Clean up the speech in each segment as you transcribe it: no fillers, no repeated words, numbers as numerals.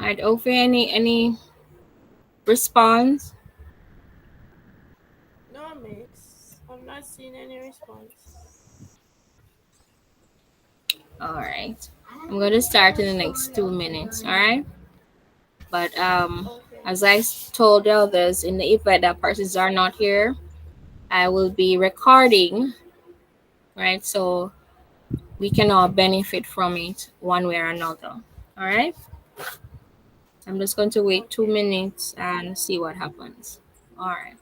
All right, Ophir, any response? No, miss. I'm not seeing any response. All right. I'm going to start in the next 2 minutes. All right. But Okay. as I told the others, in the event that persons are not here, I will be recording, right? So we can all benefit from it one way or another. All right. I'm just going to wait two Okay. minutes and see what happens. All right.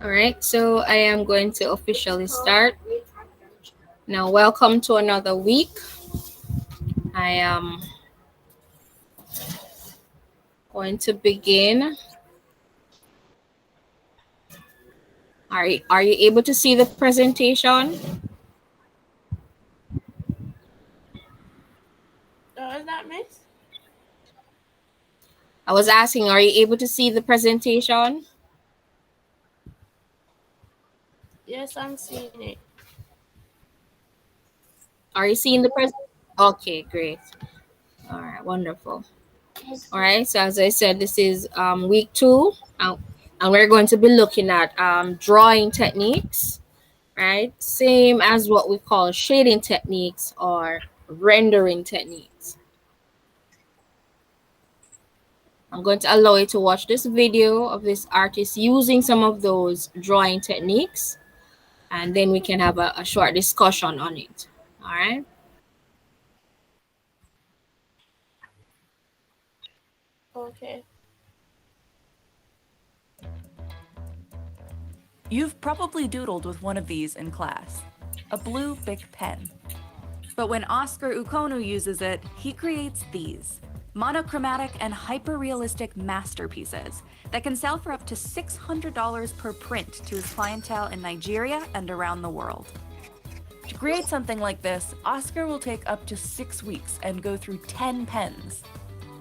All right. So I am going to officially start. Now, welcome to another week. I am going to begin. Are you able to see the presentation? Is that miss? I was asking, are you able to see the presentation? Yes, I'm seeing it. Are you seeing the present? Okay, great. All right, wonderful. All right, so as I said, this is week two, and we're going to be looking at drawing techniques, right? Same as what we call shading techniques or rendering techniques. I'm going to allow you to watch this video of this artist using some of those drawing techniques, and then we can have a short discussion on it. All right. Okay. You've probably doodled with one of these in class, a blue Bic pen. But when Oscar Ukonu uses it, he creates these monochromatic and hyper-realistic masterpieces that can sell for up to $600 per print to his clientele in Nigeria and around the world. To create something like this, Oscar will take up to 6 weeks and go through 10 pens.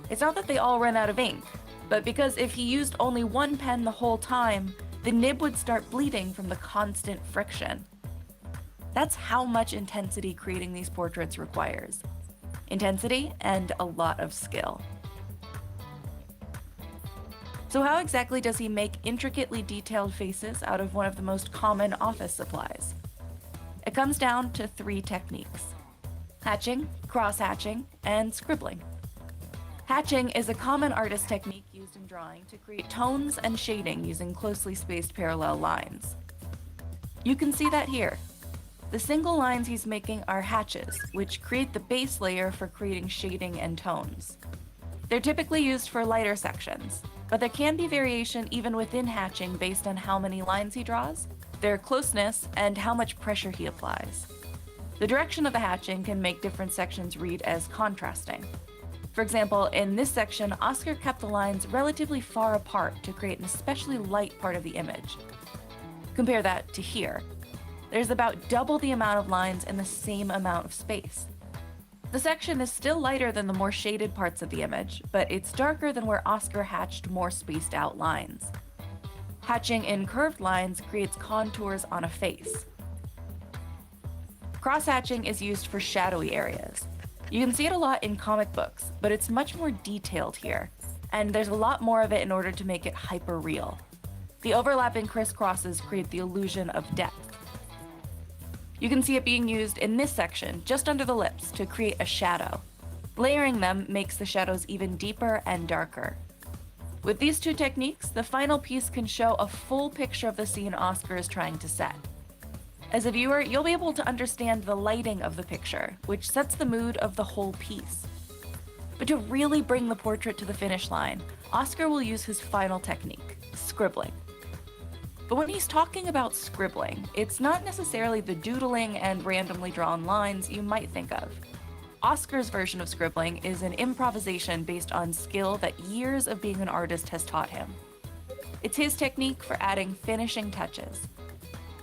It's not that they all run out of ink, but because if he used only one pen the whole time, the nib would start bleeding from the constant friction. That's how much intensity creating these portraits requires. Intensity and a lot of skill. So how exactly does he make intricately detailed faces out of one of the most common office supplies? It comes down to 3 techniques: hatching, cross-hatching, and scribbling. Hatching is a common artist technique used in drawing to create tones and shading using closely spaced parallel lines. You can see that here. The single lines he's making are hatches, which create the base layer for creating shading and tones. They're typically used for lighter sections, but there can be variation even within hatching based on how many lines he draws, their closeness, and how much pressure he applies. The direction of the hatching can make different sections read as contrasting. For example, in this section, Oscar kept the lines relatively far apart to create an especially light part of the image. Compare that to here. There's about double the amount of lines in the same amount of space. The section is still lighter than the more shaded parts of the image, but it's darker than where Oscar hatched more spaced out lines. Hatching in curved lines creates contours on a face. Cross-hatching is used for shadowy areas. You can see it a lot in comic books, but it's much more detailed here, and there's a lot more of it in order to make it hyper-real. The overlapping crisscrosses create the illusion of depth. You can see it being used in this section, just under the lips, to create a shadow. Layering them makes the shadows even deeper and darker. With these two techniques, the final piece can show a full picture of the scene Oscar is trying to set. As a viewer, you'll be able to understand the lighting of the picture, which sets the mood of the whole piece. But to really bring the portrait to the finish line, Oscar will use his final technique, scribbling. But when he's talking about scribbling, it's not necessarily the doodling and randomly drawn lines you might think of. Oscar's version of scribbling is an improvisation based on skill that years of being an artist has taught him. It's his technique for adding finishing touches.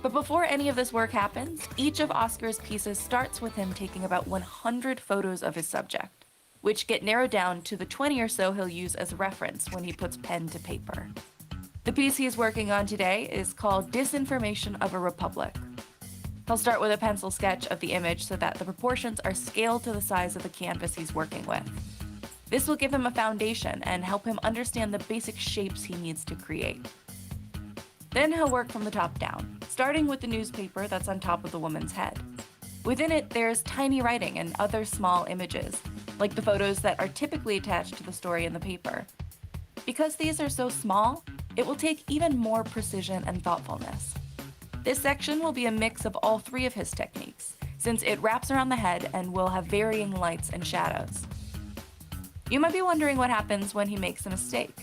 But before any of this work happens, each of Oscar's pieces starts with him taking about 100 photos of his subject, which get narrowed down to the 20 or so he'll use as reference when he puts pen to paper. The piece he's working on today is called Disinformation of a Republic. He'll start with a pencil sketch of the image so that the proportions are scaled to the size of the canvas he's working with. This will give him a foundation and help him understand the basic shapes he needs to create. Then he'll work from the top down, starting with the newspaper that's on top of the woman's head. Within it, there's tiny writing and other small images, like the photos that are typically attached to the story in the paper. Because these are so small, it will take even more precision and thoughtfulness. This section will be a mix of all three of his techniques, since it wraps around the head and will have varying lights and shadows. You might be wondering what happens when he makes a mistake.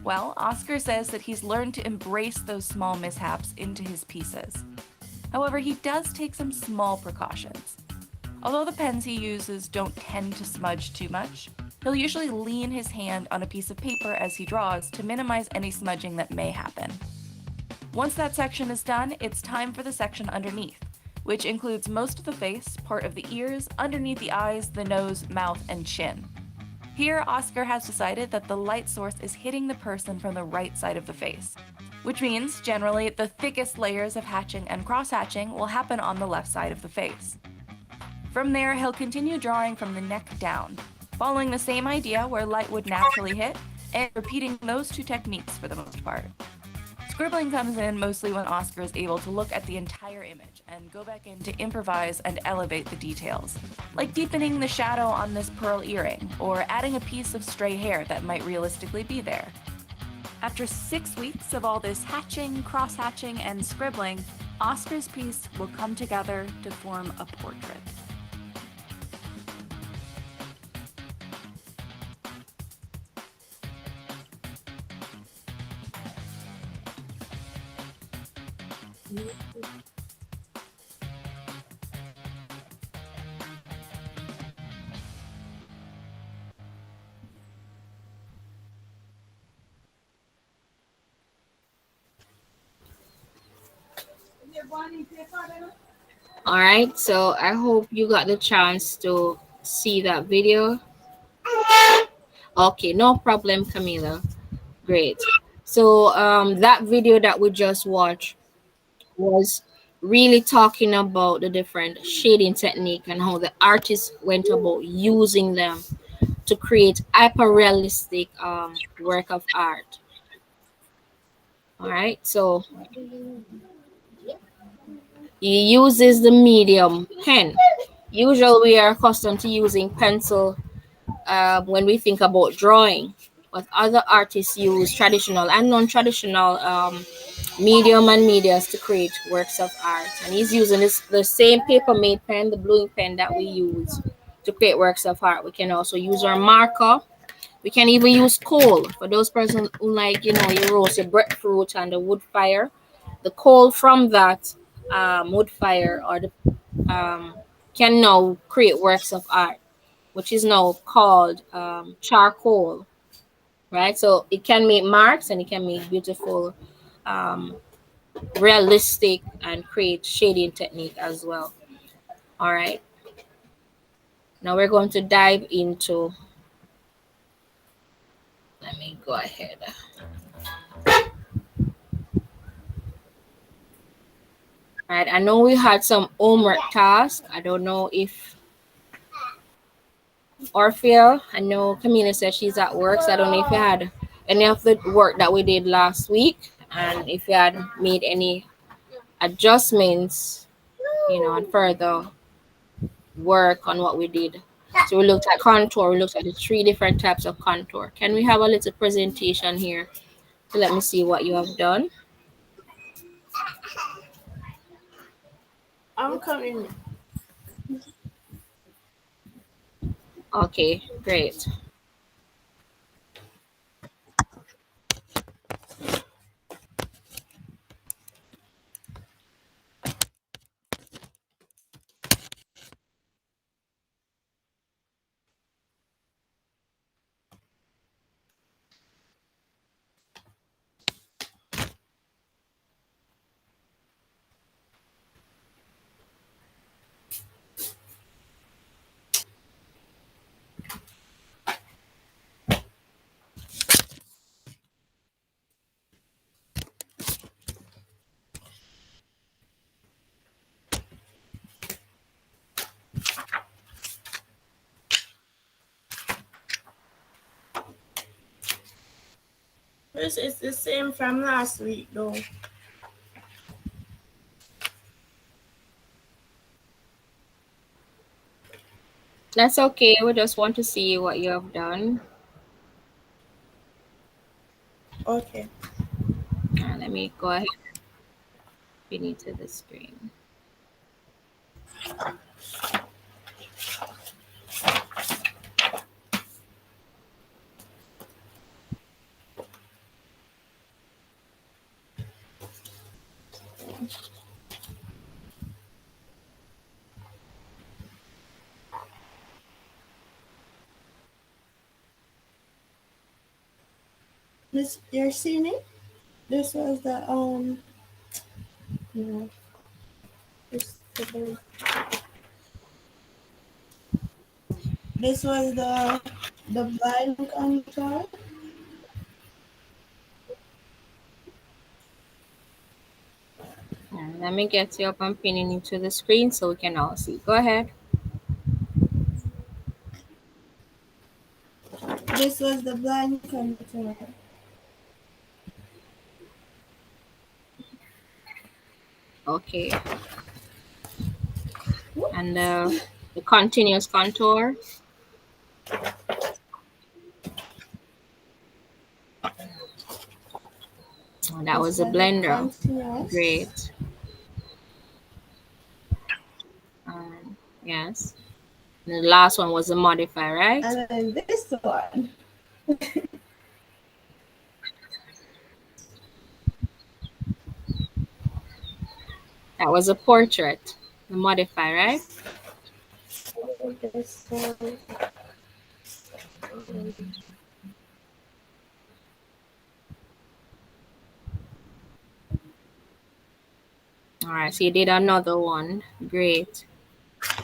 Well, Oscar says that he's learned to embrace those small mishaps into his pieces. However, he does take some small precautions. Although the pens he uses don't tend to smudge too much, he'll usually lean his hand on a piece of paper as he draws to minimize any smudging that may happen. Once that section is done, it's time for the section underneath, which includes most of the face, part of the ears, underneath the eyes, the nose, mouth, and chin. Here, Oscar has decided that the light source is hitting the person from the right side of the face, which means, generally, the thickest layers of hatching and cross-hatching will happen on the left side of the face. From there, he'll continue drawing from the neck down, following the same idea where light would naturally hit, and repeating those two techniques for the most part. Scribbling comes in mostly when Oscar is able to look at the entire image and go back in to improvise and elevate the details, like deepening the shadow on this pearl earring, or adding a piece of stray hair that might realistically be there. After 6 weeks of all this hatching, cross-hatching, and scribbling, Oscar's piece will come together to form a portrait. All right, so I hope you got the chance to see that video. Okay, no problem, Camila. Great. So that video that we just watched was really talking about the different shading technique and how the artist went about using them to create hyper realistic work of art. All right, so he uses the medium pen. Usually we are accustomed to using pencil when we think about drawing, but other artists use traditional and non-traditional medium and medias to create works of art. And he's using the same paper made pen, the bluing pen that we use to create works of art. We can also use our marker. We can even use coal for those persons who like, you roast your breadfruit and the wood fire. The coal from that wood fire or the can now create works of art, which is now called charcoal, right? So it can make marks and it can make beautiful, um, realistic, and create shading technique as well. All right. Now we're going to dive into. Let me go ahead. All right. I know we had some homework tasks. I don't know if Orphea. I know Camila said she's at work, so I don't know if you had any of the work that we did last week, and if you had made any adjustments, and further work on what we did. So we looked at contour. We looked at the three different types of contour. Can we have a little presentation here? So let me see what you have done. I'm coming. Okay, great. This is the same from last week, though. That's okay. We just want to see what you have done. Okay. Let me go ahead and pin it to the screen. This you're seeing it? This was the no, this was the blind contour. Let me get you up and pinning you to the screen so we can all see. Go ahead. This was the blind contour. Okay. And the continuous contour. Oh, that This was a was the blender. continuous. Great. Yes. And the last one was a modify, right? And then this one. That was a portrait. The modify, right? This one. All right. So you did another one. Great.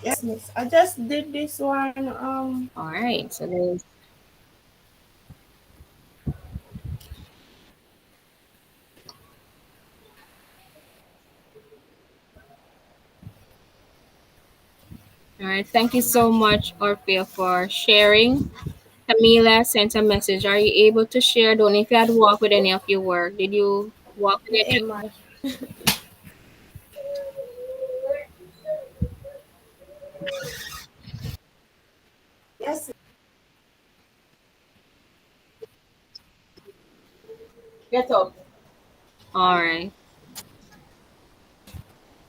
Yes, miss. I just did this one. All right. So there's. All right. Thank you so much, Orphea, for sharing. Camila sent a message. Are you able to share? Don't know if you had walked with any of your work. Did you walk with The any? MI. Yes. Get up. All right.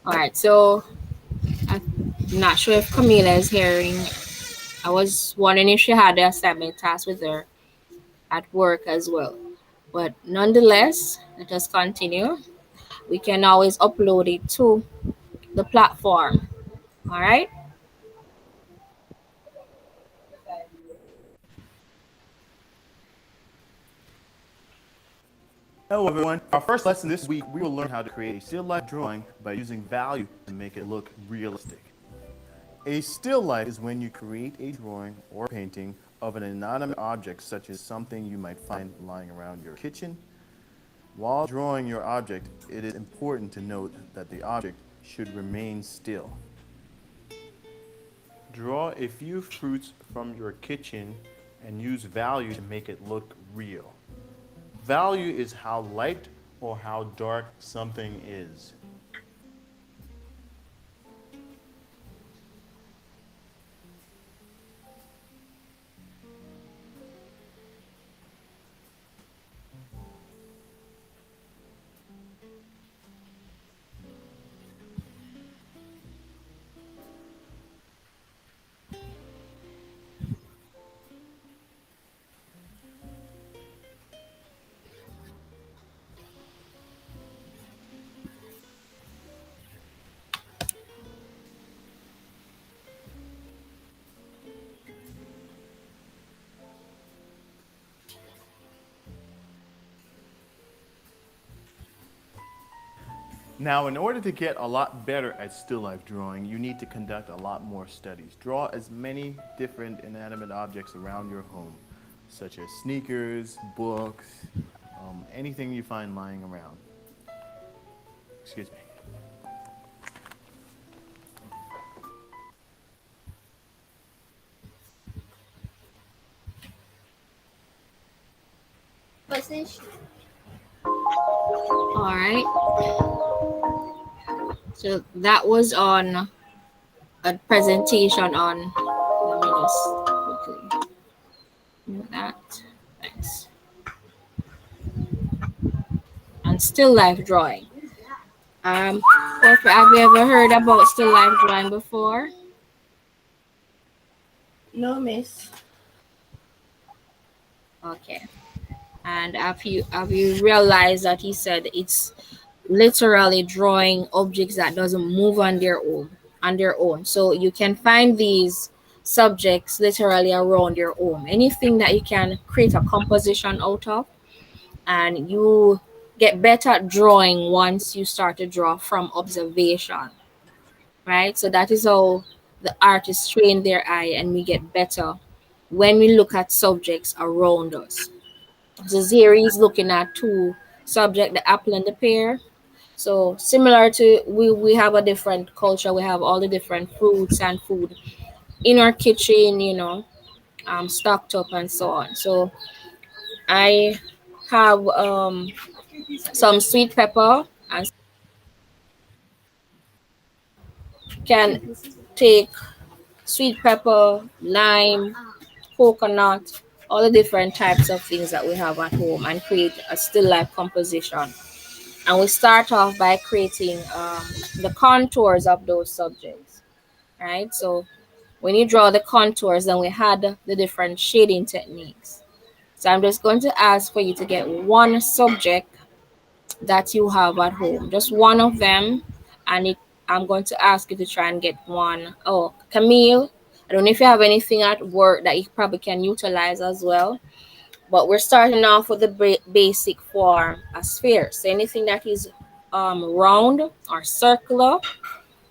All right, so I'm not sure if Camila is hearing. I was wondering if she had the assignment task with her at work as well. But nonetheless, let us continue. We can always upload it to the platform. All right. Hello everyone. Our first lesson this week, we will learn how to create a still life drawing by using value to make it look realistic. A still life is when you create a drawing or painting of an inanimate object such as something you might find lying around your kitchen. While drawing your object, it is important to note that the object should remain still. Draw a few fruits from your kitchen and use value to make it look real. Value is how light or how dark something is. Now, in order to get a lot better at still life drawing, you need to conduct a lot more studies. Draw as many different inanimate objects around your home, such as sneakers, books, anything you find lying around. Excuse me. All right. So that was on a presentation on. Let me just quickly do that. Thanks. And still life drawing. Perfect. Have you ever heard about still life drawing before? No, miss. Okay. And have you realized that he said it's literally drawing objects that doesn't move on their own. So you can find these subjects literally around your home. Anything that you can create a composition out of, and you get better at drawing once you start to draw from observation, right? So that is how the artists train their eye, and we get better when we look at subjects around us. So here he's looking at two subject, the apple and the pear. So similar to we have a different culture. We have all the different fruits and food in our kitchen, stocked up and so on. So I have some sweet pepper, and can take sweet pepper, lime, coconut, all the different types of things that we have at home, and create a still life composition. And we start off by creating the contours of those subjects, right? So when you draw the contours, then we had the different shading techniques. So I'm just going to ask for you to get one subject that you have at home, just one of them, and I'm going to ask you to try and get one. Oh, Camille, I don't know if you have anything at work that you probably can utilize as well, but we're starting off with the basic form, a sphere. So anything that is round or circular,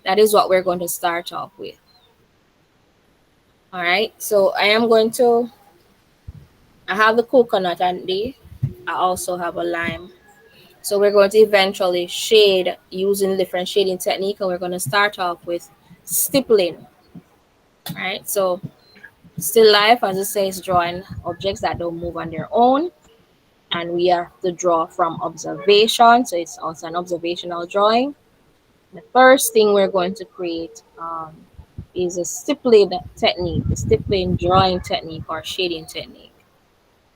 that is what we're going to start off with. All right, so I have the coconut and I also have a lime. So we're going to eventually shade using different shading technique, and we're going to start off with stippling. All right, so still life, as it says, drawing objects that don't move on their own, and we have to draw from observation. So it's also an observational drawing. The first thing we're going to create is a stippling technique, the stippling drawing technique or shading technique.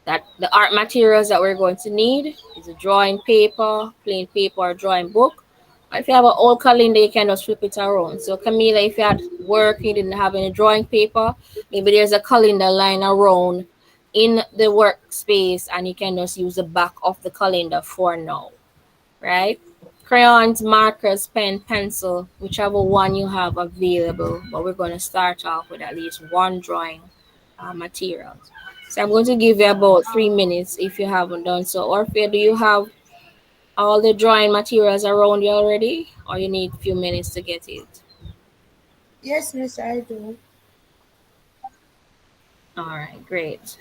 That the art materials that we're going to need is a drawing paper, plain paper, or drawing book, If you have an old calendar, you can just flip it around. So Camila, if you had work, you didn't have any drawing paper, maybe there's a calendar lying around in the workspace, and you can just use the back of the calendar for now, right? Crayons, markers, pen, pencil, whichever one you have available. But we're going to start off with at least one drawing materials. So I'm going to give you about 3 minutes if you haven't done so. Orphea, do you have all the drawing materials around you already, or you need a few minutes to get it? Yes, miss, I do. All right, great.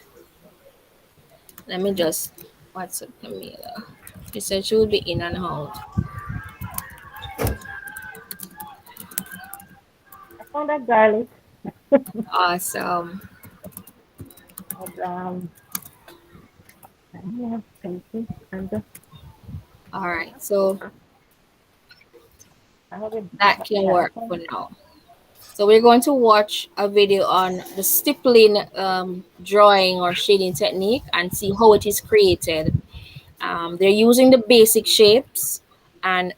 Let me just, what's up, Camila? She said she would be in and out. I found that garlic. Awesome. But, I don't have patience. I'm just, All right, so I have it. that can Yeah, work for now. So we're going to watch a video on the stippling drawing or shading technique and see how it is created. They're using the basic shapes, and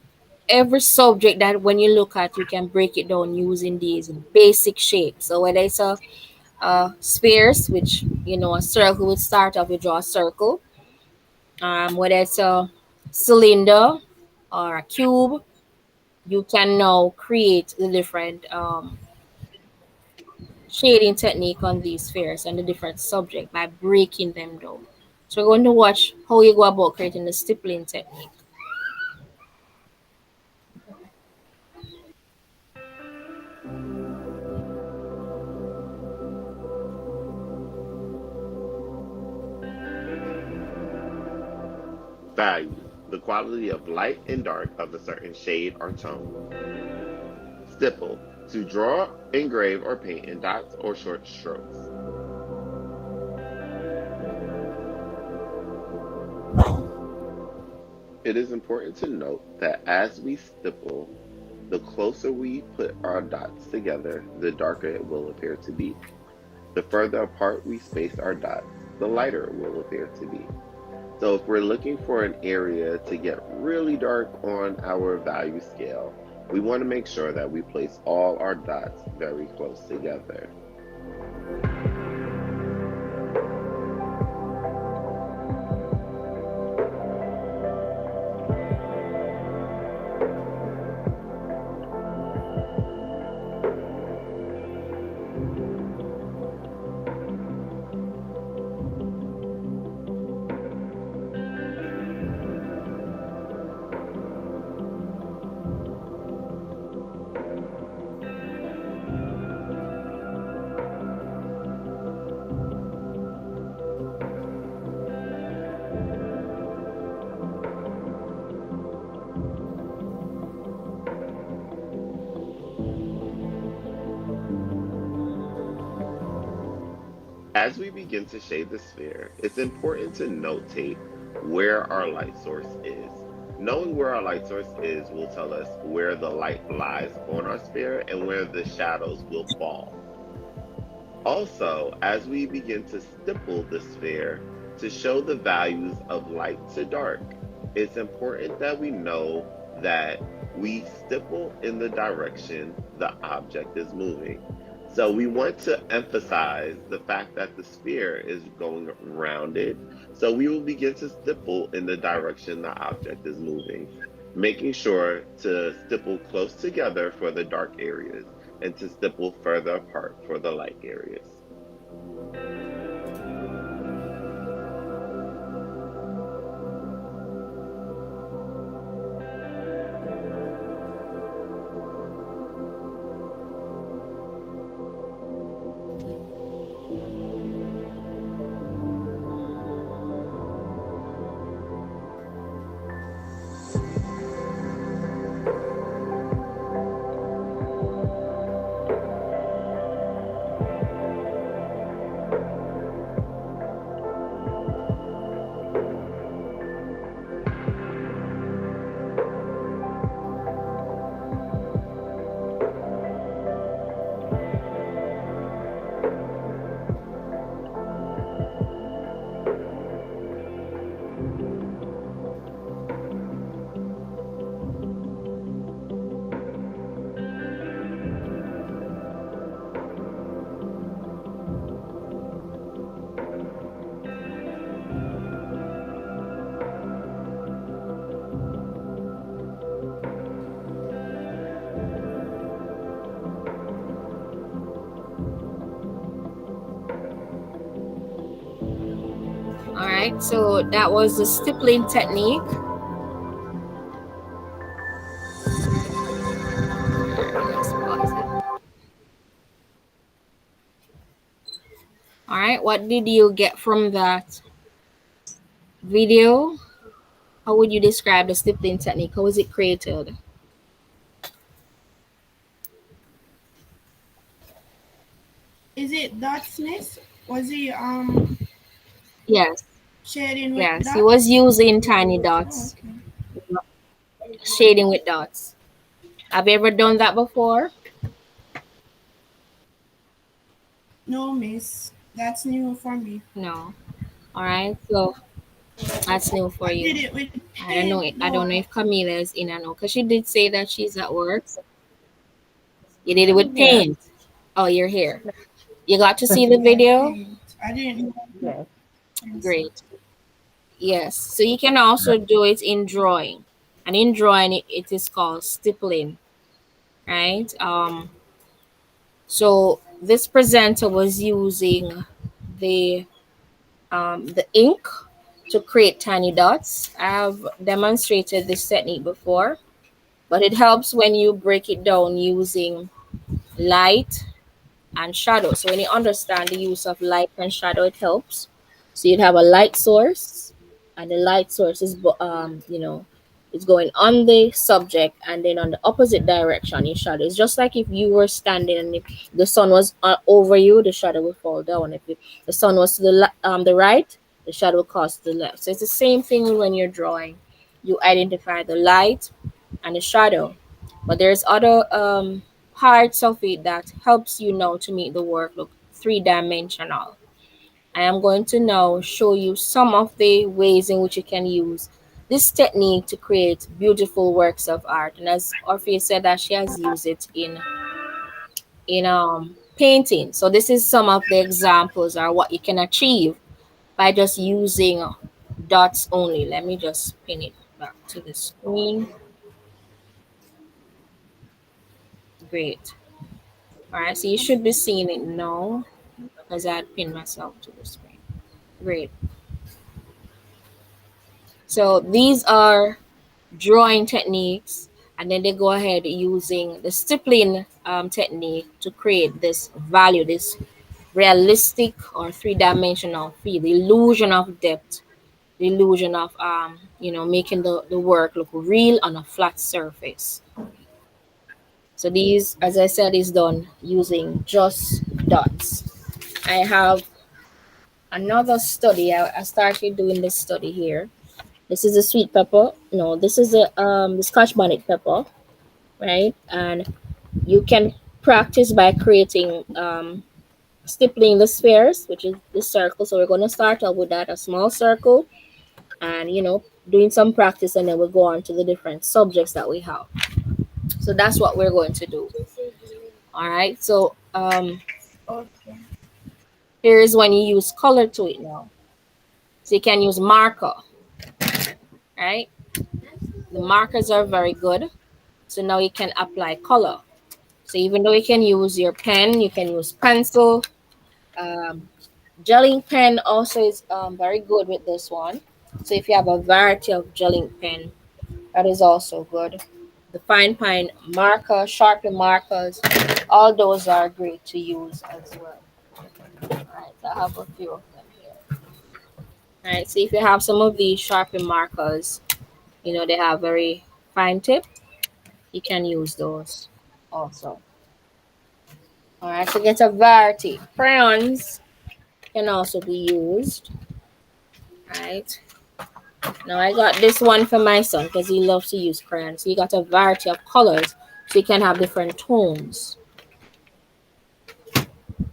every subject that when you look at, you can break it down using these basic shapes. So whether it's a spheres, which you know a circle would start off, you draw a circle. Whether it's a cylinder or a cube, you can now create the different shading technique on these spheres and the different subject by breaking them down. So we're going to watch how you go about creating the stippling technique. Value: the quality of light and dark of a certain shade or tone. Stipple: to draw, engrave, or paint in dots or short strokes. It is important to note that as we stipple, the closer we put our dots together, the darker it will appear to be. The further apart we space our dots, the lighter it will appear to be. So if we're looking for an area to get really dark on our value scale, we want to make sure that we place all our dots very close together. As we begin to shade the sphere, it's important to notate where our light source is. Knowing where our light source is will tell us where the light lies on our sphere and where the shadows will fall. Also, as we begin to stipple the sphere to show the values of light to dark, it's important that we know that we stipple in the direction the object is moving. So we want to emphasize the fact that the sphere is going rounded. So we will begin to stipple in the direction the object is moving, making sure to stipple close together for the dark areas and to stipple further apart for the light areas. right, so that was the stippling technique. Let's pause it. All right, what did you get from that video? How would you describe the stippling technique? How was it created? Is it dotsness? Was he Yes, shading with yes, he was dots? using tiny Oh, dots, okay. shading with dots. Have you ever done that before? No, miss. That's new for me. No. All right, so that's new for I did you. it with I don't know. paint I don't know though. if Camila is in. I know because she did say that she's at work. You did it with Yeah. paint. Oh, you're here. You got to see the Yeah, video. paint. I didn't know Yes. pencil. Great. Yes. So you can also do it in drawing, and in drawing it is called stippling, right? So this presenter was using the the ink to create tiny dots. I've demonstrated this technique before, but it helps when you break it down using light and shadow. So when you understand the use of light and shadow, it helps. So you'd have a light source, and the light source is, it's going on the subject, and then on the opposite direction, your shadow. It's just like if you were standing and if the sun was over you, the shadow would fall down. If the sun was to the right, the shadow will cause to the left. So it's the same thing when you're drawing. You identify the light and the shadow. But there's other parts of it that helps you now to make the work look three-dimensional. I am going to now show you some of the ways in which you can use this technique to create beautiful works of art. And as Orphea said that she has used it in painting. So this is some of the examples or what you can achieve by just using dots only. Let me just pin it back to the screen. Great. All right, so you should be seeing it now because I had pinned myself to the screen. Great. So these are drawing techniques, and then they go ahead using the stippling technique to create this value, this realistic or three-dimensional feel, the illusion of depth, the illusion of making the work look real on a flat surface. So these, as I said, is done using just dots. I have another study. I started doing this study here. This is a sweet pepper. No, this is the Scotch bonnet pepper, right? And you can practice by creating stippling the spheres, which is the circle. So we're going to start out with that, a small circle, and doing some practice, and then we'll go on to the different subjects that we have. So that's what we're going to do. All right. So Okay. here is when you use color to it now. So you can use marker, right? The markers are very good. So now you can apply color. So even though you can use your pen, you can use pencil. Um, gelling pen also is very good with this one. So if you have a variety of gelling pen, that is also good. The fine pine marker, sharpen markers, all those are great to use as well. All right, I have a few of them here. All right, so if you have some of these sharpen markers, they have very fine tip. You can use those also. All right, so get a variety. Crayons can also be used. Right. Now I got this one for my son because he loves to use crayons. So you got a variety of colors, so you can have different tones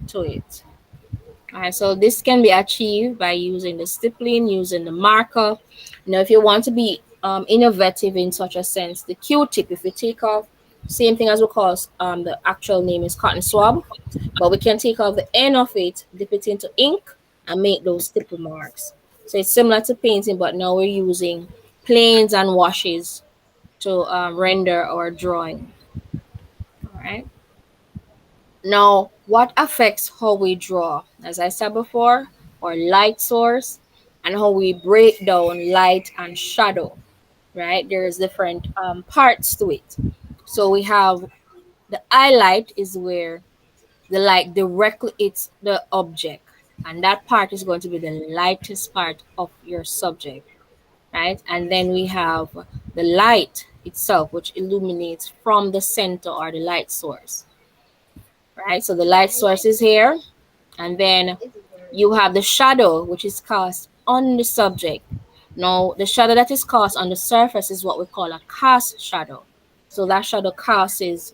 to it. All right, so this can be achieved by using the stippling, using the marker. If you want to be innovative in such a sense, the Q-tip, if you take off, same thing as we call the actual name is cotton swab, but we can take off the end of it, dip it into ink, and make those stipple marks. So it's similar to painting, but now we're using planes and washes to render our drawing. All right. Now, what affects how we draw? As I said before, our light source and how we break down light and shadow, right? There's different parts to it. So we have the highlight is where the light directly hits the object, and that part is going to be the lightest part of your subject, right? And then we have the light itself, which illuminates from the center or the light source, right? So the light source is here, and then you have the shadow, which is cast on the subject. Now, the shadow that is cast on the surface is what we call a cast shadow. So that shadow cast is,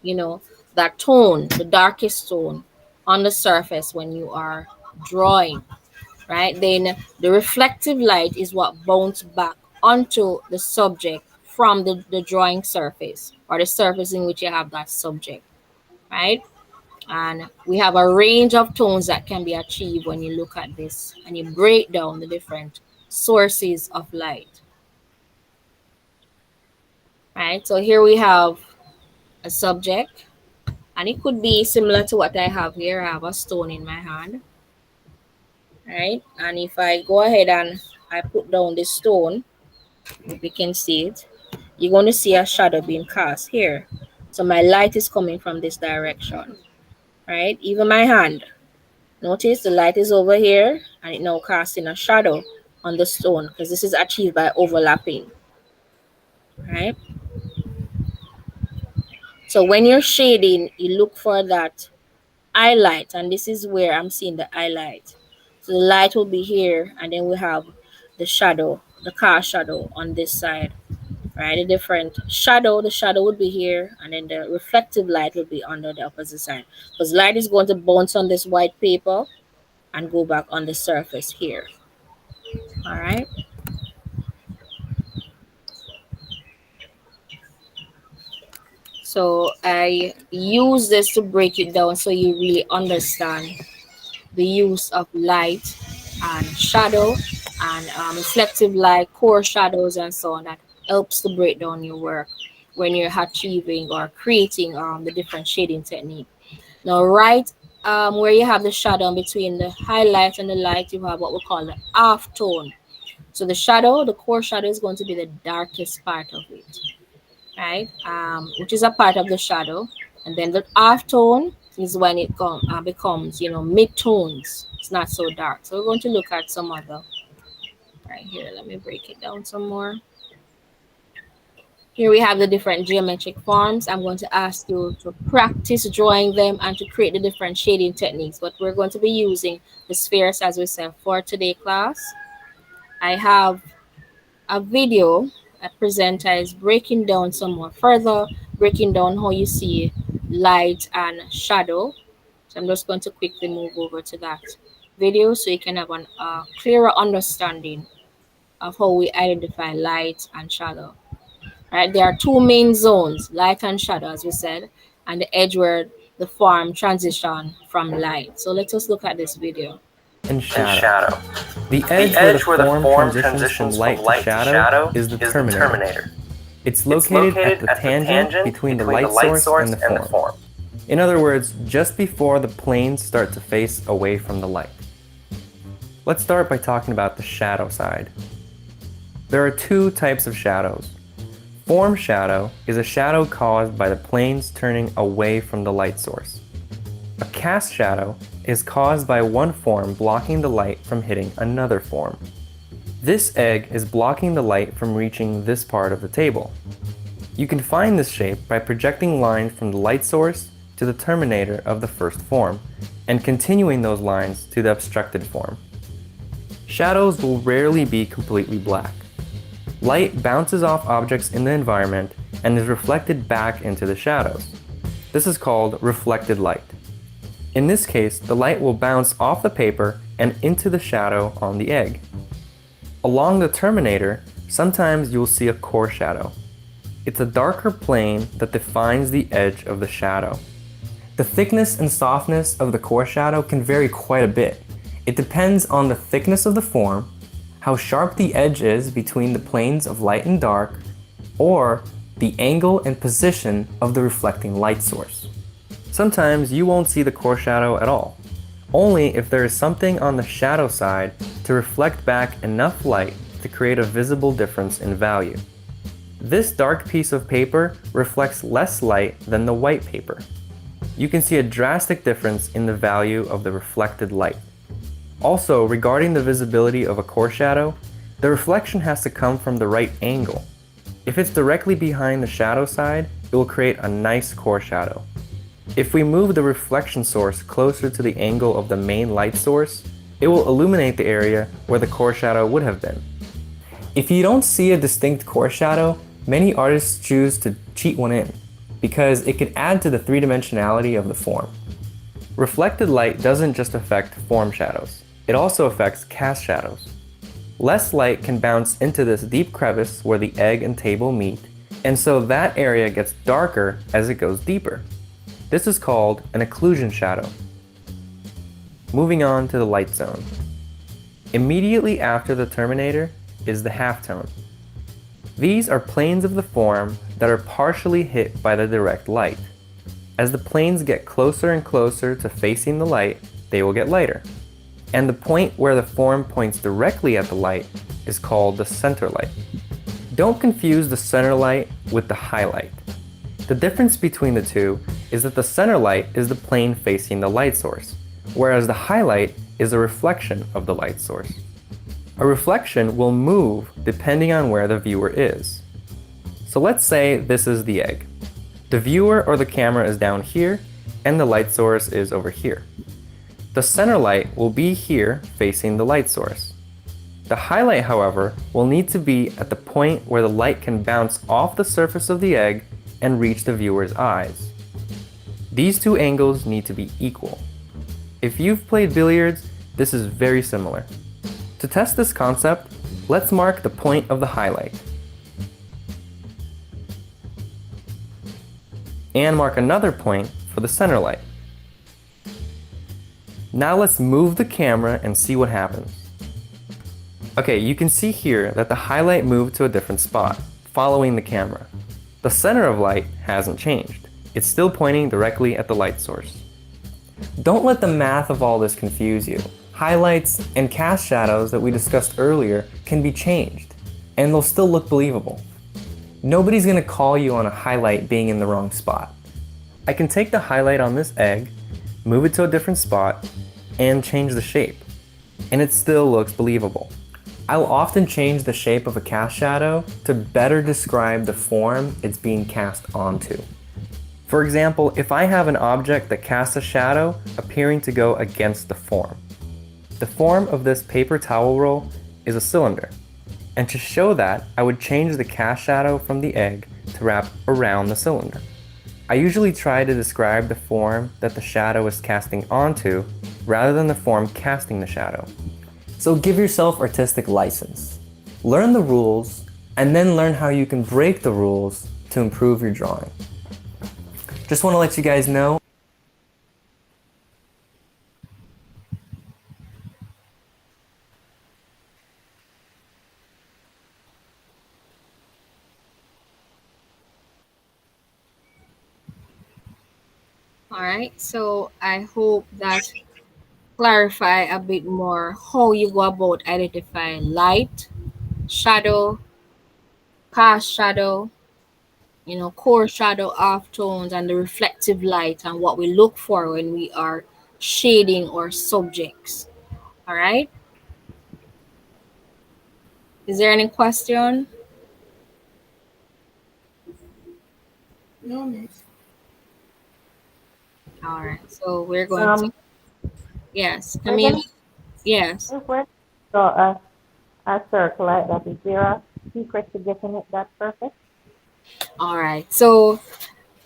you know, that tone, the darkest tone on the surface when you are drawing, right? Then the reflective light is what bounces back onto the subject from the drawing surface or the surface in which you have that subject, right? And we have a range of tones that can be achieved when you look at this and you break down the different sources of light, right? So here we have a subject, and it could be similar to what I have here. I have a stone in my hand, right? And if I go ahead and I put down this stone, if you can see it, you're going to see a shadow being cast here. So my light is coming from this direction, right? Even my hand, notice the light is over here and it now casting a shadow on the stone because this is achieved by overlapping, right? So when you're shading, you look for that highlight, and this is where I'm seeing the highlight. So the light will be here, and then we have the shadow, the car shadow on this side, right? A different shadow, the shadow would be here, and then the reflective light will be under the opposite side. Because light is going to bounce on this white paper and go back on the surface here. All right. So I use this to break it down so you really understand the use of light and shadow and reflective light, core shadows, and so on. That helps to break down your work when you're achieving or creating the different shading technique. Now, right where you have the shadow in between the highlight and the light, you have what we call the half tone. So the shadow, the core shadow, is going to be the darkest part of it, right? Which is a part of the shadow. And then the half tone is when it becomes, mid tones. It's not so dark. So we're going to look at some other right here. Let me break it down some more. Here we have the different geometric forms. I'm going to ask you to practice drawing them and to create the different shading techniques. But we're going to be using the spheres, as we said, for today class. I have a video a presenter is breaking down some more further, breaking down how you see light and shadow. So I'm just going to quickly move over to that video so you can have a clearer understanding of how we identify light and shadow. Right, there are two main zones, light and shadow, as we said, and the edge where the form transition from light. So let us look at this video. And shadow. The edge where the form transitions from light to shadow is the terminator. It's located at the tangent between the light source and the form. In other words, just before the planes start to face away from the light. Let's start by talking about the shadow side. There are two types of shadows. Form shadow is a shadow caused by the planes turning away from the light source. A cast shadow is caused by one form blocking the light from hitting another form. This egg is blocking the light from reaching this part of the table. You can find this shape by projecting lines from the light source to the terminator of the first form, and continuing those lines to the obstructed form. Shadows will rarely be completely black. Light bounces off objects in the environment and is reflected back into the shadows. This is called reflected light. In this case, the light will bounce off the paper and into the shadow on the egg. Along the terminator, sometimes you'll see a core shadow. It's a darker plane that defines the edge of the shadow. The thickness and softness of the core shadow can vary quite a bit. It depends on the thickness of the form, how sharp the edge is between the planes of light and dark, or the angle and position of the reflecting light source. Sometimes you won't see the core shadow at all. only if there is something on the shadow side to reflect back enough light to create a visible difference in value. This dark piece of paper reflects less light than the white paper. You can see a drastic difference in the value of the reflected light. Also, regarding the visibility of a core shadow, the reflection has to come from the right angle. If it's directly behind the shadow side, it will create a nice core shadow. If we move the reflection source closer to the angle of the main light source, it will illuminate the area where the core shadow would have been. If you don't see a distinct core shadow, many artists choose to cheat one in, because it could add to the three-dimensionality of the form. Reflected light doesn't just affect form shadows, it also affects cast shadows. Less light can bounce into this deep crevice where the egg and table meet, and so that area gets darker as it goes deeper. This is called an occlusion shadow. Moving on to the light zone. Immediately after the terminator is the halftone. These are planes of the form that are partially hit by the direct light. As the planes get closer and closer to facing the light, they will get lighter. And the point where the form points directly at the light is called the center light. Don't confuse the center light with the highlight. The difference between the two is that the center light is the plane facing the light source, whereas the highlight is a reflection of the light source. A reflection will move depending on where the viewer is. So let's say this is the egg. The viewer or the camera is down here, and the light source is over here. The center light will be here facing the light source. The highlight, however, will need to be at the point where the light can bounce off the surface of the egg and reach the viewer's eyes. These two angles need to be equal. If you've played billiards, this is very similar. To test this concept, let's mark the point of the highlight. And mark another point for the center light. Now let's move the camera and see what happens. Okay, you can see here that the highlight moved to a different spot, following the camera. The center of light hasn't changed. It's still pointing directly at the light source. Don't let the math of all this confuse you. Highlights and cast shadows that we discussed earlier can be changed, and they'll still look believable. Nobody's gonna call you on a highlight being in the wrong spot. I can take the highlight on this egg, move it to a different spot, and change the shape, and it still looks believable. I'll often change the shape of a cast shadow to better describe the form it's being cast onto. For example, if I have an object that casts a shadow appearing to go against the form. The form of this paper towel roll is a cylinder, and to show that, I would change the cast shadow from the egg to wrap around the cylinder. I usually try to describe the form that the shadow is casting onto rather than the form casting the shadow. So give yourself artistic license. Learn the rules, and then learn how you can break the rules to improve your drawing. Just want to let you guys know. All right. So I hope that clarify a bit more how you go about identifying light, shadow, cast shadow, core shadow, off tones, and the reflective light, and what we look for when we are shading our subjects. All right. Is there any question? No, miss. All right. So we're going to, Um, yes, we're gonna Camille. Yes. if we're draw a circle like that. Is there a secret to getting it that perfect? All right. So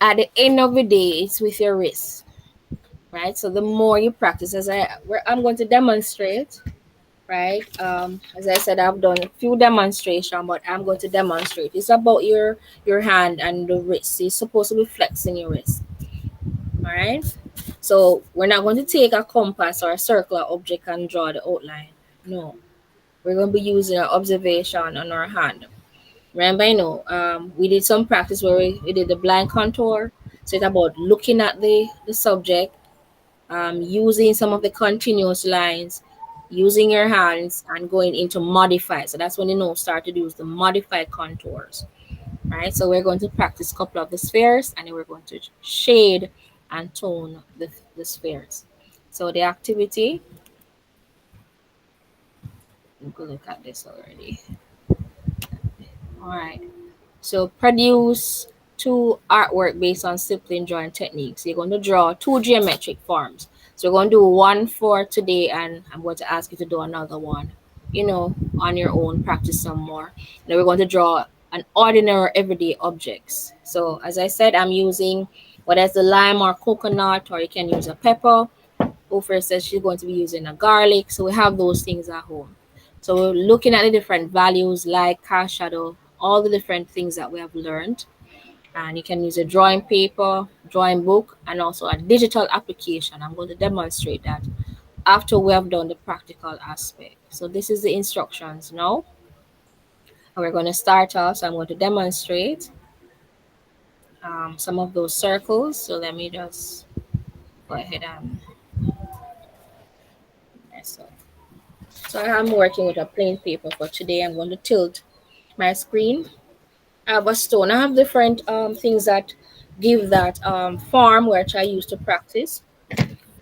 at the end of the day, it's with your wrist, right? So the more you practice, I'm going to demonstrate, right? As I said, I've done a few demonstration, but I'm going to demonstrate. It's about your hand and the wrist. It's supposed to be flexing your wrist. All right. So we're not going to take a compass or a circular object and draw the outline. No, we're going to be using our observation on our hand. Remember, we did some practice where we did the blind contour. So it's about looking at the subject, using some of the continuous lines, using your hands and going into modify. So that's when you know start to use the modify contours, right? So we're going to practice a couple of the spheres and then we're going to shade and tone the spheres. So the activity, we can look at this already. All right. So produce two artwork based on stippling drawing techniques. You're going to draw two geometric forms. So we're going to do one for today, and I'm going to ask you to do another one, on your own, practice some more. Then we're going to draw an ordinary everyday objects. So as I said, I'm using whether it's the lime or coconut, or you can use a pepper. Ofer says she's going to be using a garlic. So we have those things at home. So we're looking at the different values, like cast shadow, all the different things that we have learned. And you can use a drawing paper, drawing book, and also a digital application. I'm going to demonstrate that after we have done the practical aspect. So this is the instructions now. And we're going to start off. So I'm going to demonstrate some of those circles. So let me just go ahead and mess up. So I'm working with a plain paper for today. I'm going to tilt my screen. I have a stone. I have different things that give that form which I use to practice.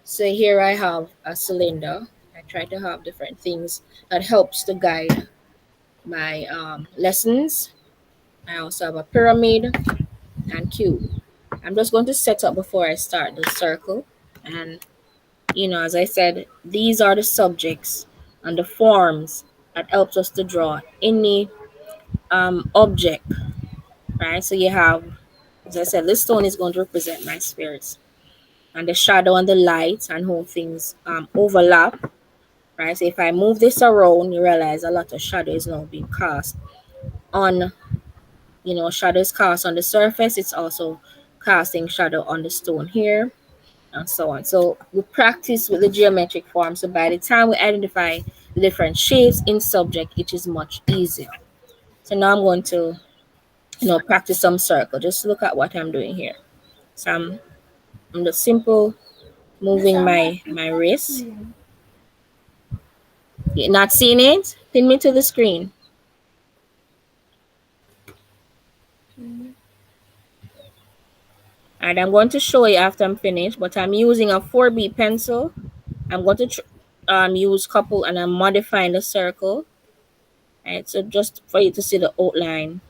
So here I have a cylinder. I try to have different things that helps to guide my lessons. I also have a pyramid and cube. I'm just going to set up before I start the circle. And as I said, these are the subjects and the forms that helps us to draw any object, right? So you have, as I said, this stone is going to represent my spirits, and the shadow and the light and how things overlap, right? So if I move this around, you realize a lot of shadow is now being cast on, shadow is cast on the surface. It's also casting shadow on the stone here, and so on. So we practice with the geometric form. So by the time we identify the different shapes in subject, it is much easier. So now I'm going to, practice some circle. Just look at what I'm doing here. So I'm just simple Miss, moving I'm not, my not wrist. seeing. You're not seeing it? Pin me to the screen. And I'm going to show you after I'm finished, but I'm using a 4B pencil. I'm going to use couple and I'm modifying the circle. Right, so just for you to see the outline.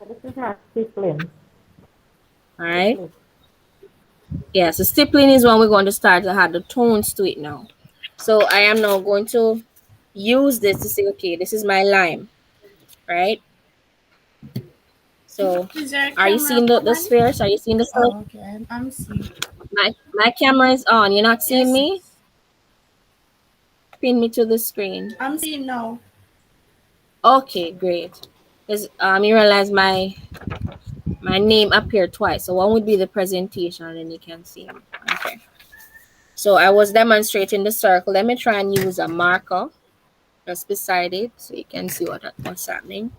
So this is not stippling. All right. Stippling. Yeah, so stippling is when we're going to start to add the tones to it now. So I am now going to use this to say, okay, this is my lime, right? So Is there a are you camera seeing the on? spheres? Are you seeing the circle? Oh, okay. I'm seeing. My camera is on. You're not seeing Yes, me? yes. Pin me to the screen. I'm seeing now. Okay, great. Because you realize my name appeared twice. So one would be the presentation, and then you can see me. Okay. So I was demonstrating the circle. Let me try and use a marker just beside it so you can see what's happening.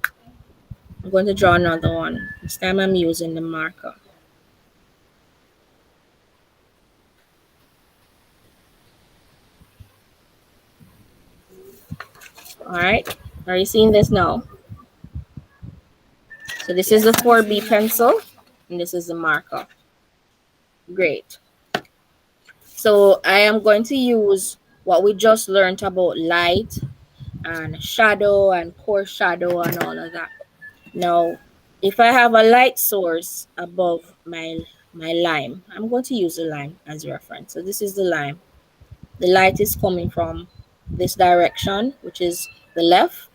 I'm going to draw another one. This time I'm using the marker. All right. Are you seeing this now? So this is the Yes, I'm 4B seeing it now. pencil, and this is the marker. Great. So I am going to use what we just learned about light and shadow and core shadow and all of that. Now, if I have a light source above my lime, I'm going to use the lime as reference. So this is the lime. The light is coming from this direction, which is the left.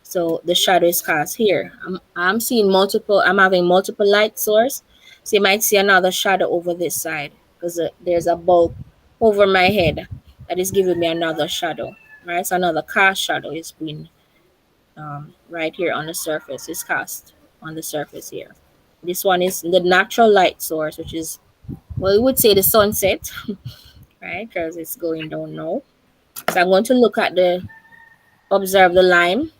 So the shadow is cast here. I'm seeing multiple, I'm having multiple light source. So you might see another shadow over this side because there's a bulb over my head that is giving me another shadow, right? So another cast shadow is being right here on the surface. It's cast on the surface here. This one is the natural light source, which is, well, we would say the sunset, right? Because it's going down now. So I'm going to look at observe the lime,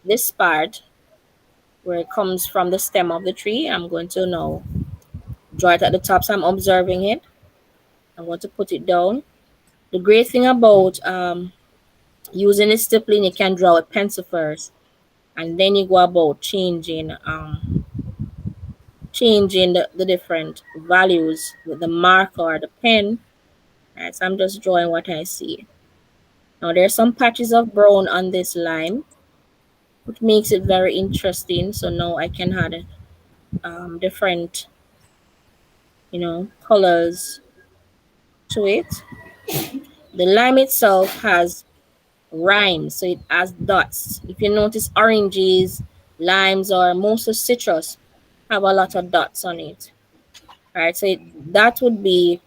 this part where it comes from the stem of the tree. I'm going to now draw it at the top. So I'm observing it. I'm going to put it down. The great thing about using a stippling, you can draw a pencil first, and then you go about changing the different values with the marker or the pen. Alright, so I'm just drawing what I see. Now there's some patches of brown on this lime, which makes it very interesting. So now I can add different, colors to it. The lime itself has rhymes, so it has dots. If you notice, oranges, limes, or most of citrus have a lot of dots on it. All right, so that would be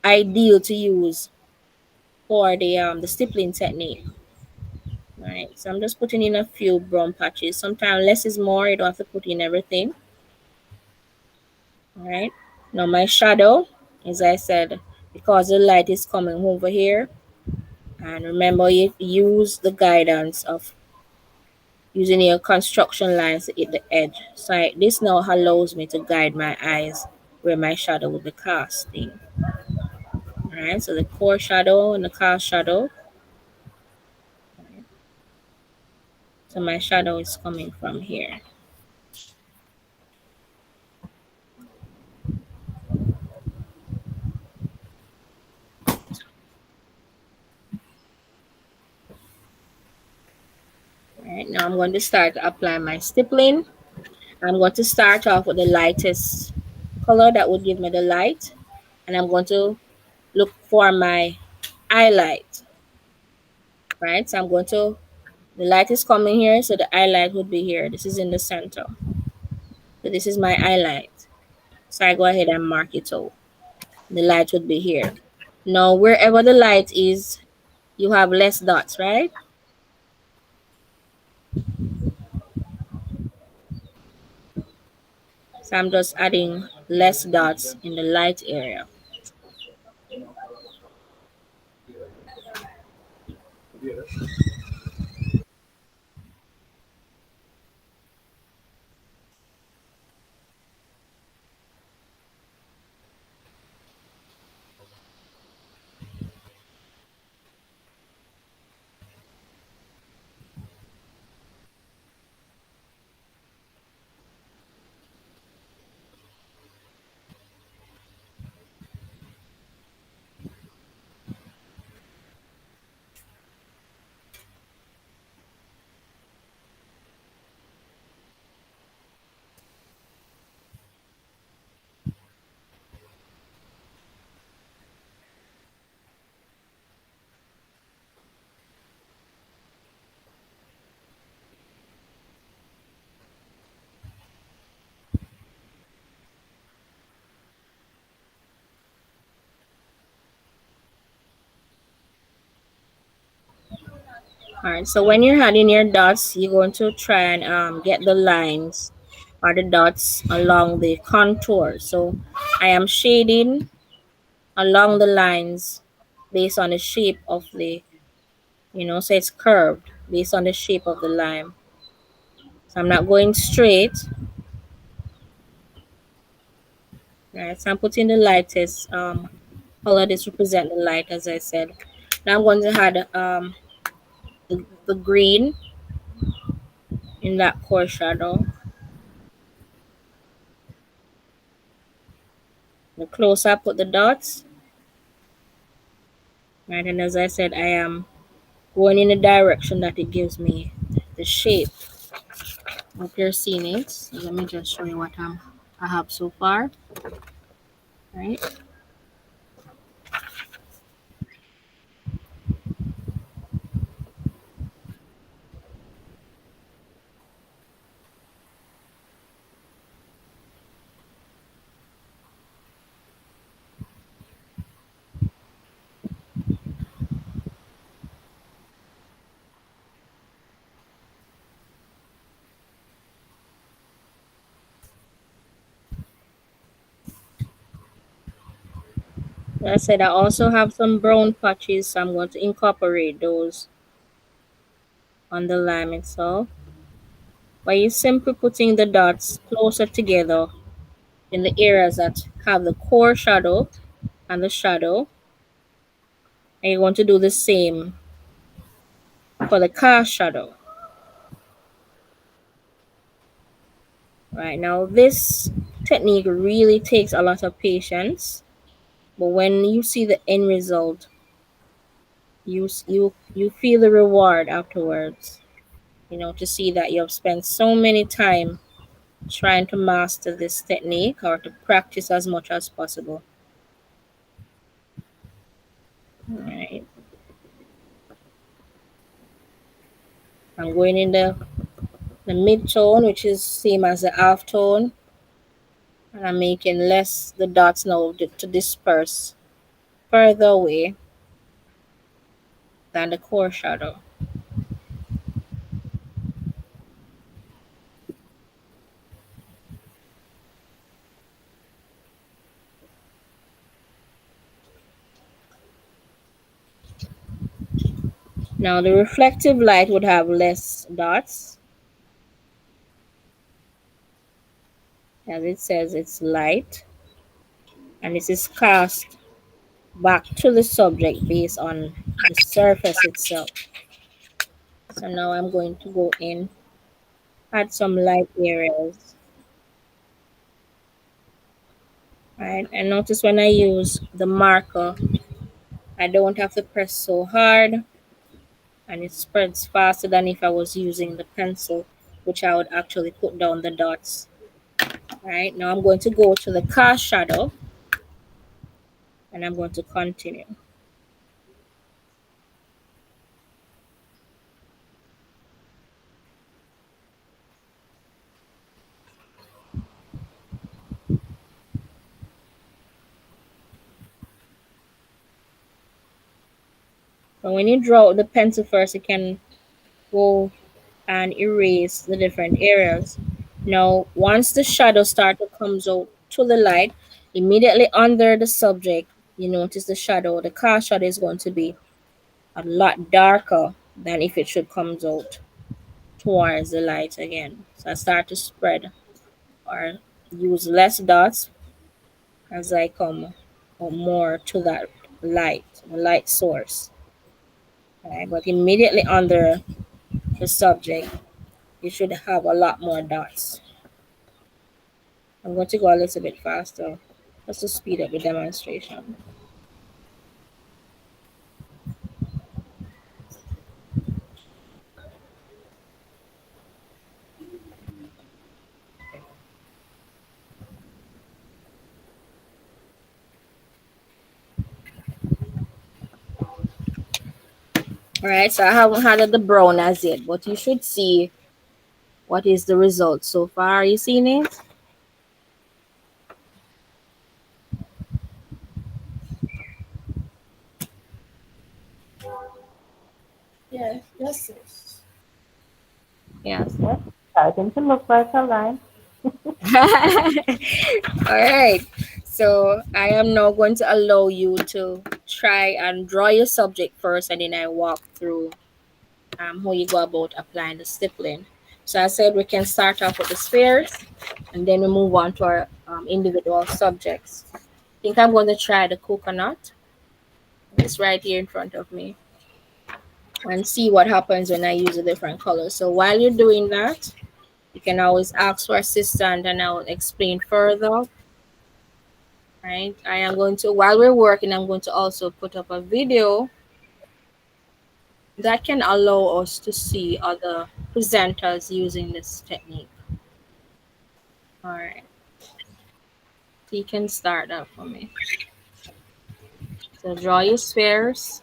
ideal to use for the stippling technique. All right, so I'm just putting in a few brown patches. Sometimes less is more. You don't have to put in everything. All right. Now my shadow, as I said, because the light is coming over here, and remember you use the guidance of using your construction lines to hit the edge. So this now allows me to guide my eyes where my shadow will be casting. All right. So the core shadow and the cast shadow. So my shadow is coming from here. All right. Now I'm going to start to apply my stippling. I'm going to start off with the lightest color that would give me the light, and I'm going to look for my highlight. Right, so I'm going to, the light is coming here, so the highlight would be here. This is in the center, so this is my highlight. So I go ahead and mark it out. The light would be here. Now wherever the light is, you have less dots, right? So I'm just adding less dots in the light area. All right, so when you're adding your dots, you're going to try and get the lines or the dots along the contour. So I am shading along the lines based on the shape of the, so it's curved based on the shape of the lime. So I'm not going straight. All right, so I'm putting the lightest color. This represent the light, as I said. Now I'm going to add the green in that core shadow. The closer I put the dots, right, and as I said, I am going in the direction that it gives me the shape. Hope you're seeing it. So let me just show you what I have so far. Right. Like I said, I also have some brown patches, so I'm going to incorporate those on the lime itself. By you simply putting the dots closer together in the areas that have the core shadow and the shadow. And you're going to do the same for the car shadow. Right now, this technique really takes a lot of patience, but when you see the end result, you feel the reward afterwards. You know, to see that you have spent so many time trying to master this technique or to practice as much as possible. All right, I'm going in the mid tone, which is same as the half tone, and I'm making less the dots now to disperse further away than the core shadow. Now the reflective light would have less dots. As it says, it's light, and this is cast back to the subject based on the surface itself. So now I'm going to go in, add some light areas. Right, and notice when I use the marker, I don't have to press so hard, and it spreads faster than if I was using the pencil, which I would actually put down the dots. Right, now I'm going to go to the car shadow, and I'm going to continue. But when you draw the pencil first, you can go and erase the different areas. Now, once the shadow start to comes out to the light, immediately under the subject, you notice the shadow, the car shadow is going to be a lot darker than if it should comes out towards the light again. So I start to spread or use less dots as I come more to that light, the light source. Right? But immediately under the subject, you should have a lot more dots. I'm going to go a little bit faster just to speed up the demonstration. All right, so I haven't had the brown as yet, but you should see what is the result so far. Are you seeing it? Yeah, yes, yes. Yes. Yes, starting to look like a line. All right. So I am now going to allow you to try and draw your subject first, and then I walk through how you go about applying the stippling. So I said we can start off with the spheres, and then we move on to our individual subjects. I think I'm going to try the coconut. It's right here in front of me, and see what happens when I use a different color. So while you're doing that, you can always ask for assistant, and I will explain further. Right, I am going to, while we're working, I'm going to also put up a video that can allow us to see other presenters using this technique. All right, so you can start that for me. So draw your spheres,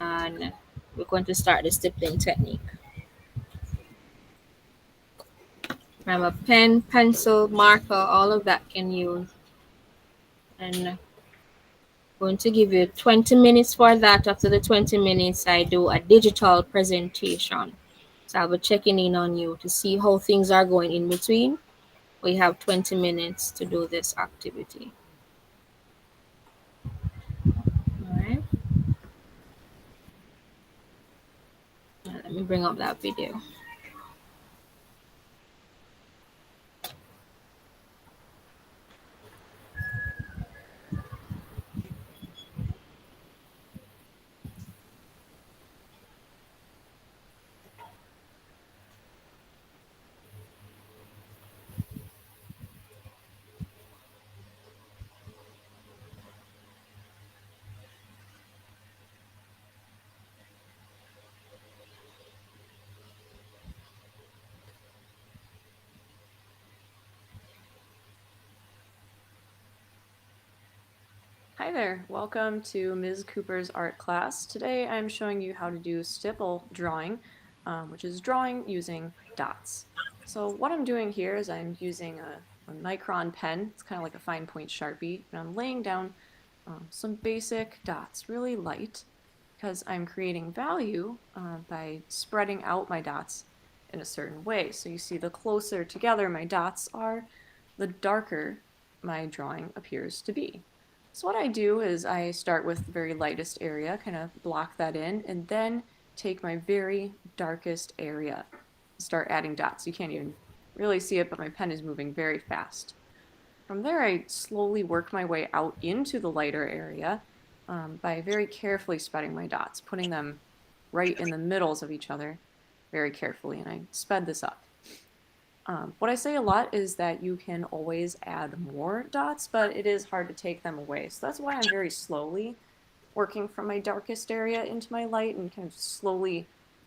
and we're going to start the stippling technique. Remember, pen, pencil, marker, all of that can use. And going to give you 20 minutes for that. After the 20 minutes, I do a digital presentation. So I'll be checking in on you to see how things are going in between. We have 20 minutes to do this activity. All right. Now let me bring up that video. Hi there, welcome to Ms. Cooper's art class. Today I'm showing you how to do stipple drawing, which is drawing using dots. So what I'm doing here is I'm using a Micron pen, it's kind of like a fine point Sharpie, and I'm laying down some basic dots, really light, because I'm creating value by spreading out my dots in a certain way. So you see the closer together my dots are, the darker my drawing appears to be. So what I do is I start with the very lightest area, kind of block that in, and then take my very darkest area, start adding dots. You can't even really see it, but my pen is moving very fast. From there, I slowly work my way out into the lighter area by very carefully spreading my dots, putting them right in the middles of each other very carefully, and I sped this up. What I say a lot is that you can always add more dots, but it is hard to take them away. So that's why I'm very slowly working from my darkest area into my light and kind of slowly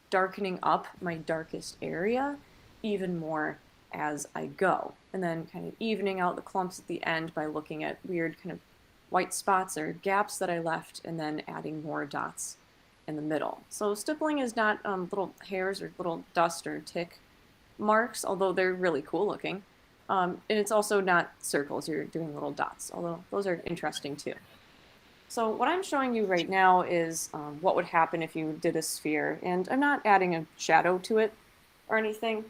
darkening up my darkest area even more as I go. And then kind of evening out the clumps at the end by looking at weird kind of white spots or gaps that I left and then adding more dots in the middle. So stippling is not little hairs or little dust or tick marks, although they're really cool looking. And it's also not circles, you're doing little dots, although those are interesting too. So what I'm showing you right now is what would happen if you did a sphere, and I'm not adding a shadow to it or anything.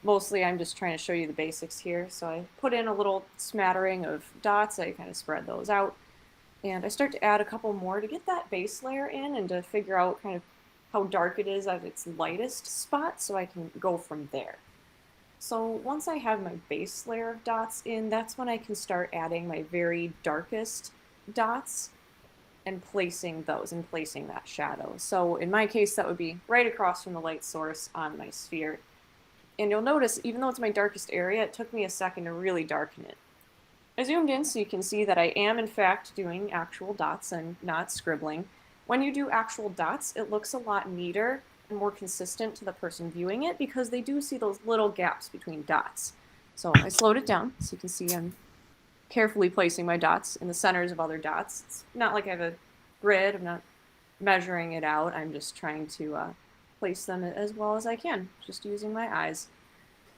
Mostly I'm just trying to show you the basics here. So I put in a little smattering of dots, I kind of spread those out, and I start to add a couple more to get that base layer in and to figure out kind of how dark it is at its lightest spot so I can go from there. So once I have my base layer of dots in, that's when I can start adding my very darkest dots and placing those and placing that shadow. So in my case, that would be right across from the light source on my sphere. And you'll notice, even though it's my darkest area, it took me a second to really darken it. I zoomed in so you can see that I am in fact doing actual dots and not scribbling. When you do actual dots, it looks a lot neater and more consistent to the person viewing it because they do see those little gaps between dots. So I slowed it down so you can see I'm carefully placing my dots in the centers of other dots. It's not like I have a grid, I'm not measuring it out, I'm just trying to place them as well as I can, just using my eyes.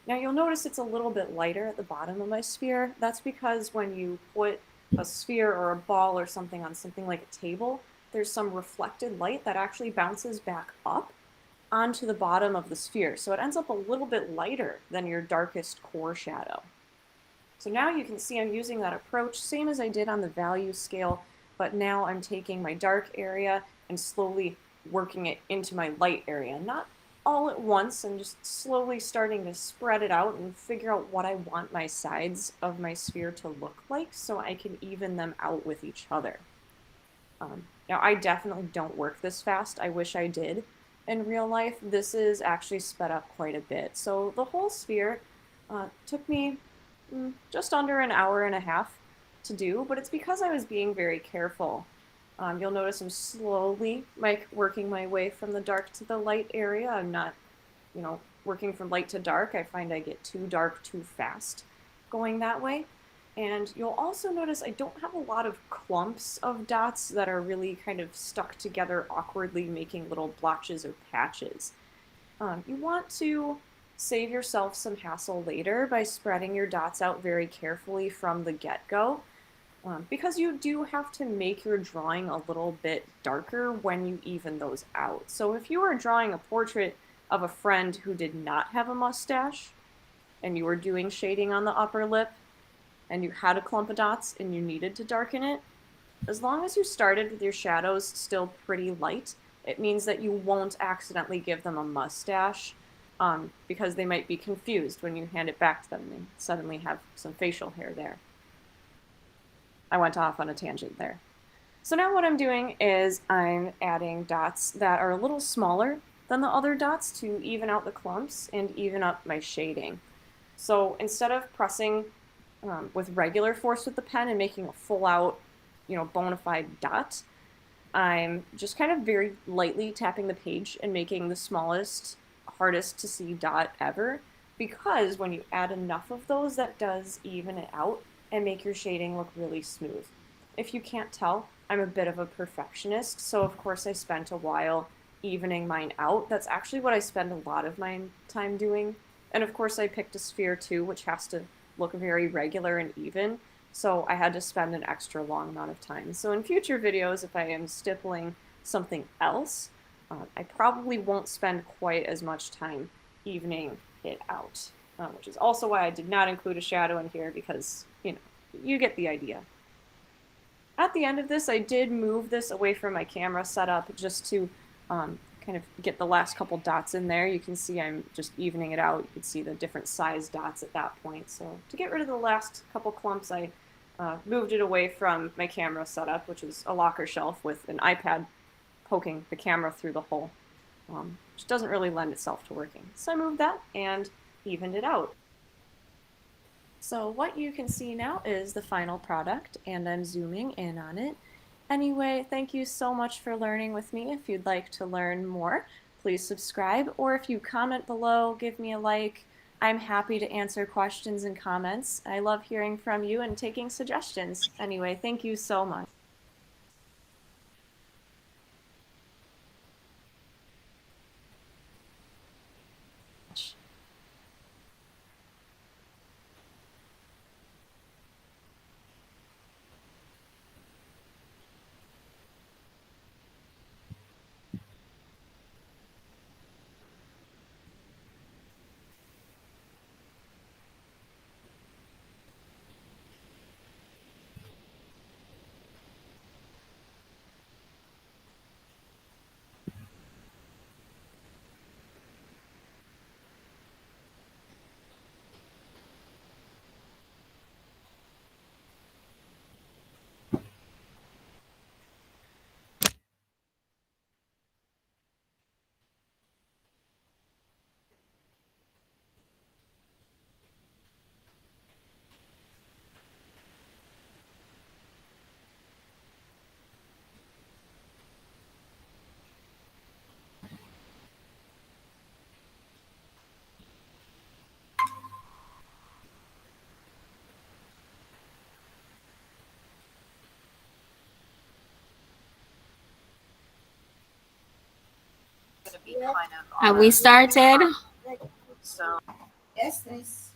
Now you'll notice it's a little bit lighter at the bottom of my sphere. That's because when you put a sphere or a ball or something on something like a table, there's some reflected light that actually bounces back up onto the bottom of the sphere. So it ends up a little bit lighter than your darkest core shadow. So now you can see I'm using that approach, same as I did on the value scale, but now I'm taking my dark area and slowly working it into my light area. Not all at once, I'm just slowly starting to spread it out and figure out what I want my sides of my sphere to look like so I can even them out with each other. Now I definitely don't work this fast, I wish I did. In real life, this is actually sped up quite a bit. So the whole sphere took me just under an hour and a half to do, but it's because I was being very careful. You'll notice I'm slowly working my way from the dark to the light area. I'm not, working from light to dark. I find I get too dark too fast going that way. And you'll also notice I don't have a lot of clumps of dots that are really kind of stuck together awkwardly, making little blotches or patches. You want to save yourself some hassle later by spreading your dots out very carefully from the get-go, because you do have to make your drawing a little bit darker when you even those out. So if you were drawing a portrait of a friend who did not have a mustache, and you were doing shading on the upper lip, and you had a clump of dots and you needed to darken it, as long as you started with your shadows still pretty light, it means that you won't accidentally give them a mustache, because they might be confused when you hand it back to them and suddenly have some facial hair there. I went off on a tangent there. So now what I'm doing is I'm adding dots that are a little smaller than the other dots to even out the clumps and even up my shading. So instead of pressing with regular force with the pen and making a full out, bona fide dot, I'm just kind of very lightly tapping the page and making the smallest, hardest to see dot ever, because when you add enough of those, that does even it out and make your shading look really smooth. If you can't tell, I'm a bit of a perfectionist, so of course I spent a while evening mine out. That's actually what I spend a lot of my time doing. And of course I picked a sphere too, which has to look very regular and even, so I had to spend an extra long amount of time. So in future videos, if I am stippling something else, I probably won't spend quite as much time evening it out, which is also why I did not include a shadow in here because, you get the idea. At the end of this, I did move this away from my camera setup just to kind of get the last couple dots in there. You can see I'm just evening it out. You can see the different size dots at that point. So to get rid of the last couple clumps, I moved it away from my camera setup, which is a locker shelf with an iPad poking the camera through the hole, which doesn't really lend itself to working. So I moved that and evened it out. So what you can see now is the final product, and I'm zooming in on it. Anyway, thank you so much for learning with me. If you'd like to learn more, please subscribe, or if you comment below, give me a like. I'm happy to answer questions and comments. I love hearing from you and taking suggestions. Anyway, thank you so much. Have we started? Yes, miss.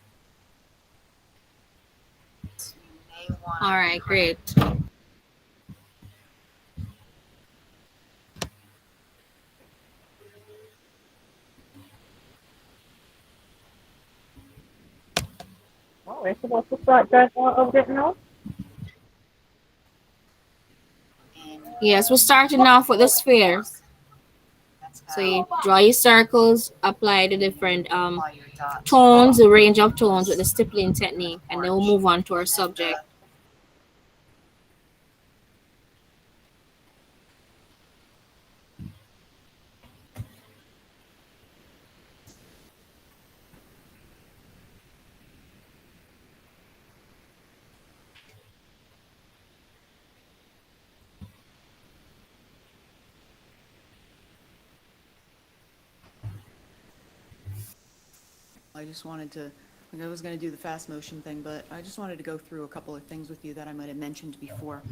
All right, great. Oh, we're supposed to start that object now? Yes, we're starting off with the spheres. So you draw your circles, apply the different tones, the range of tones with the stippling technique, and then we'll move on to our subject. I just wanted to, like I was going to do the fast motion thing, but I just wanted to go through a couple of things with you that I might have mentioned before.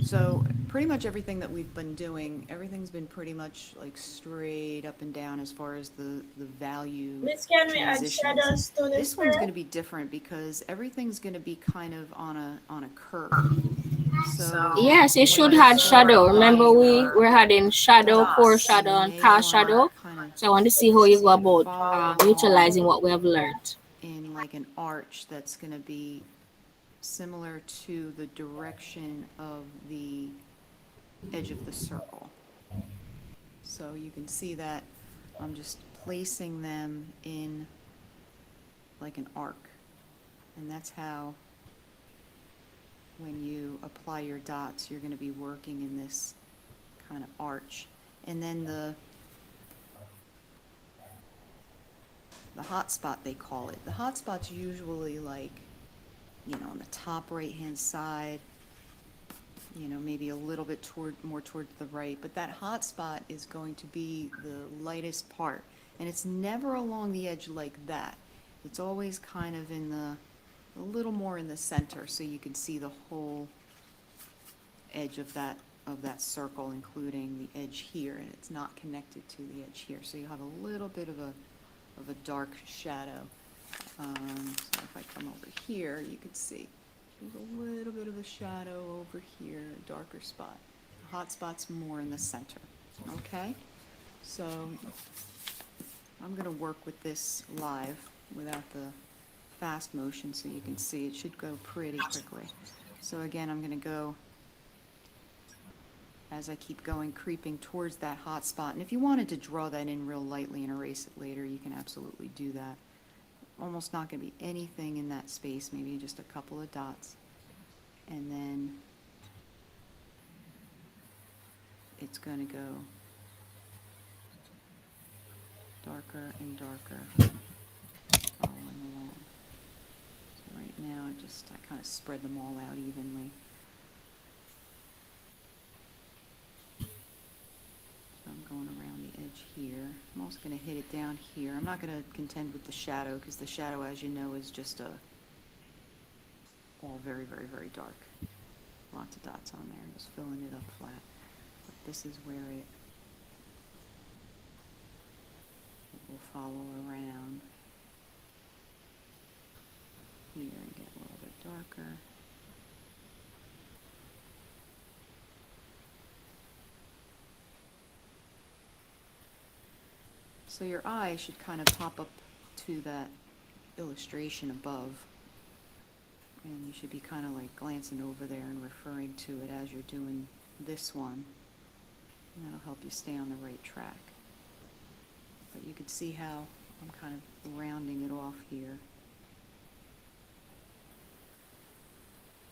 So pretty much everything that we've been doing, everything's been pretty much like straight up and down as far as the value Miss, can we add transitions. shadows to this This one's sphere? going to be different because everything's going to be kind of on a curve. So Yes, it when should you have start shadow. Remember, applying we're having shadow, core dots, shadow, you and may cast want to shadow. kind of So I want to see how you go about follow along utilizing what we have learned. in like an arch that's going to be similar to the direction of the edge of the circle. So you can see that I'm just placing them in like an arc. And that's how, when you apply your dots, you're going to be working in this kind of arch. And then the hot spot, they call it. The hot spot's usually like, on the top right-hand side, maybe a little bit more towards the right, but that hot spot is going to be the lightest part, and it's never along the edge like that. It's always kind of a little more in the center, so you can see the whole edge of that circle, including the edge here, and it's not connected to the edge here. So you have a little bit of a dark shadow. So if I come over here, you can see there's a little bit of a shadow over here, a darker spot. The hot spot's more in the center. Okay, so I'm going to work with this live without the fast motion so you can see it should go pretty quickly. So again, I'm going to go, as I keep going, creeping towards that hot spot. And if you wanted to draw that in real lightly and erase it later, you can absolutely do that. Almost not going to be anything in that space, maybe just a couple of dots. And then it's going to go darker and darker, following along. So right now, I kind of spread them all out evenly. So I'm going around the edge here. I'm also going to hit it down here. I'm not going to contend with the shadow, because the shadow, as you know, is just all very, very, very dark. Lots of dots on there, just filling it up flat. But this is where it will follow around here and get a little bit darker. So your eye should kind of pop up to that illustration above, and you should be kind of like glancing over there and referring to it as you're doing this one, and that'll help you stay on the right track. But you can see how I'm kind of rounding it off here,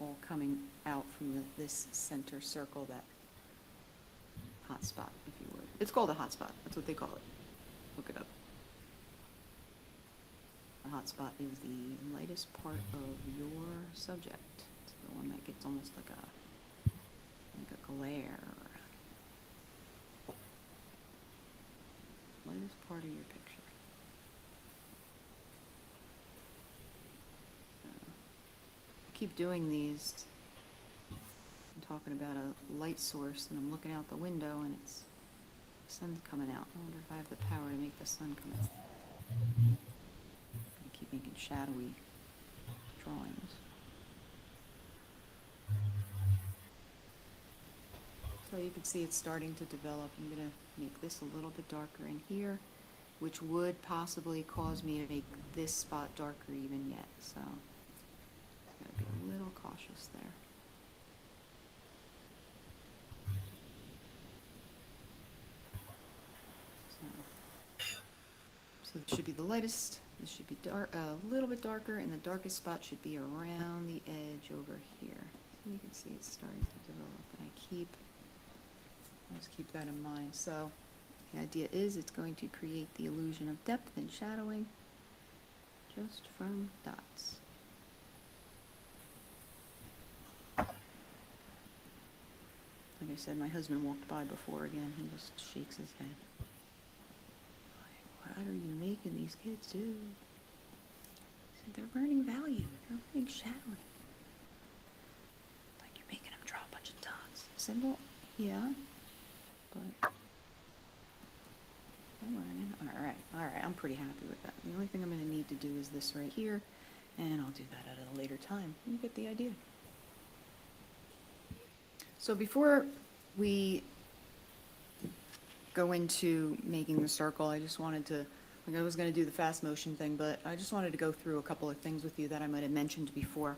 all coming out from this center circle, that hot spot, if you would. It's called a hot spot. That's what they call it. Look it up. The hot spot is the lightest part of your subject. It's the one that gets almost like a glare. Lightest part of your picture. I keep doing these. I'm talking about a light source, and I'm looking out the window, and it's the sun's coming out. I wonder if I have the power to make the sun come out. I keep making shadowy drawings. So you can see it's starting to develop. I'm going to make this a little bit darker in here, which would possibly cause me to make this spot darker even yet. So got to be a little cautious there. So this should be the lightest. This should be dark, a little bit darker, and the darkest spot should be around the edge over here. So you can see it's starting to develop, and I just keep that in mind. So the idea is it's going to create the illusion of depth and shadowing just from dots. Like I said, my husband walked by before again. He just shakes his head. Like, what are you making these kids do? He said, they're learning value. They're learning shadowing. Like, you're making them draw a bunch of dots. I said, well, yeah, but I'm learning. All right, I'm pretty happy with that. The only thing I'm going to need to do is this right here, and I'll do that at a later time. You get the idea. So before we go into making the circle, I just wanted to, like, I was going to do the fast motion thing, but I just wanted to go through a couple of things with you that I might have mentioned before.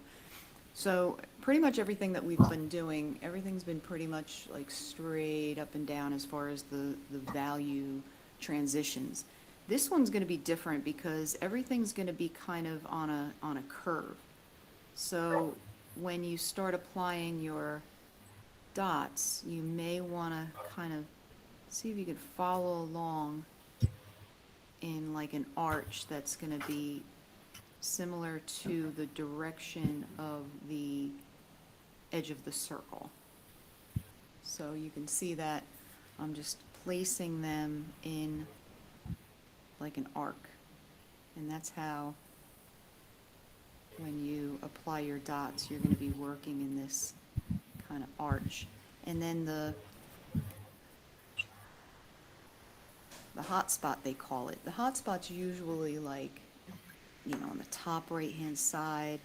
So pretty much everything that we've been doing, everything's been pretty much like straight up and down as far as the value transitions. This one's going to be different because everything's going to be kind of on a curve. So when you start applying your dots, you may want to kind of see if you could follow along in like an arch that's going to be similar to the direction of the edge of the circle. So you can see that I'm just placing them in like an arc, and that's how when you apply your dots you're going to be working in this kind of arch. And then the hot spot, they call it. The hot spot's usually like, on the top right-hand side,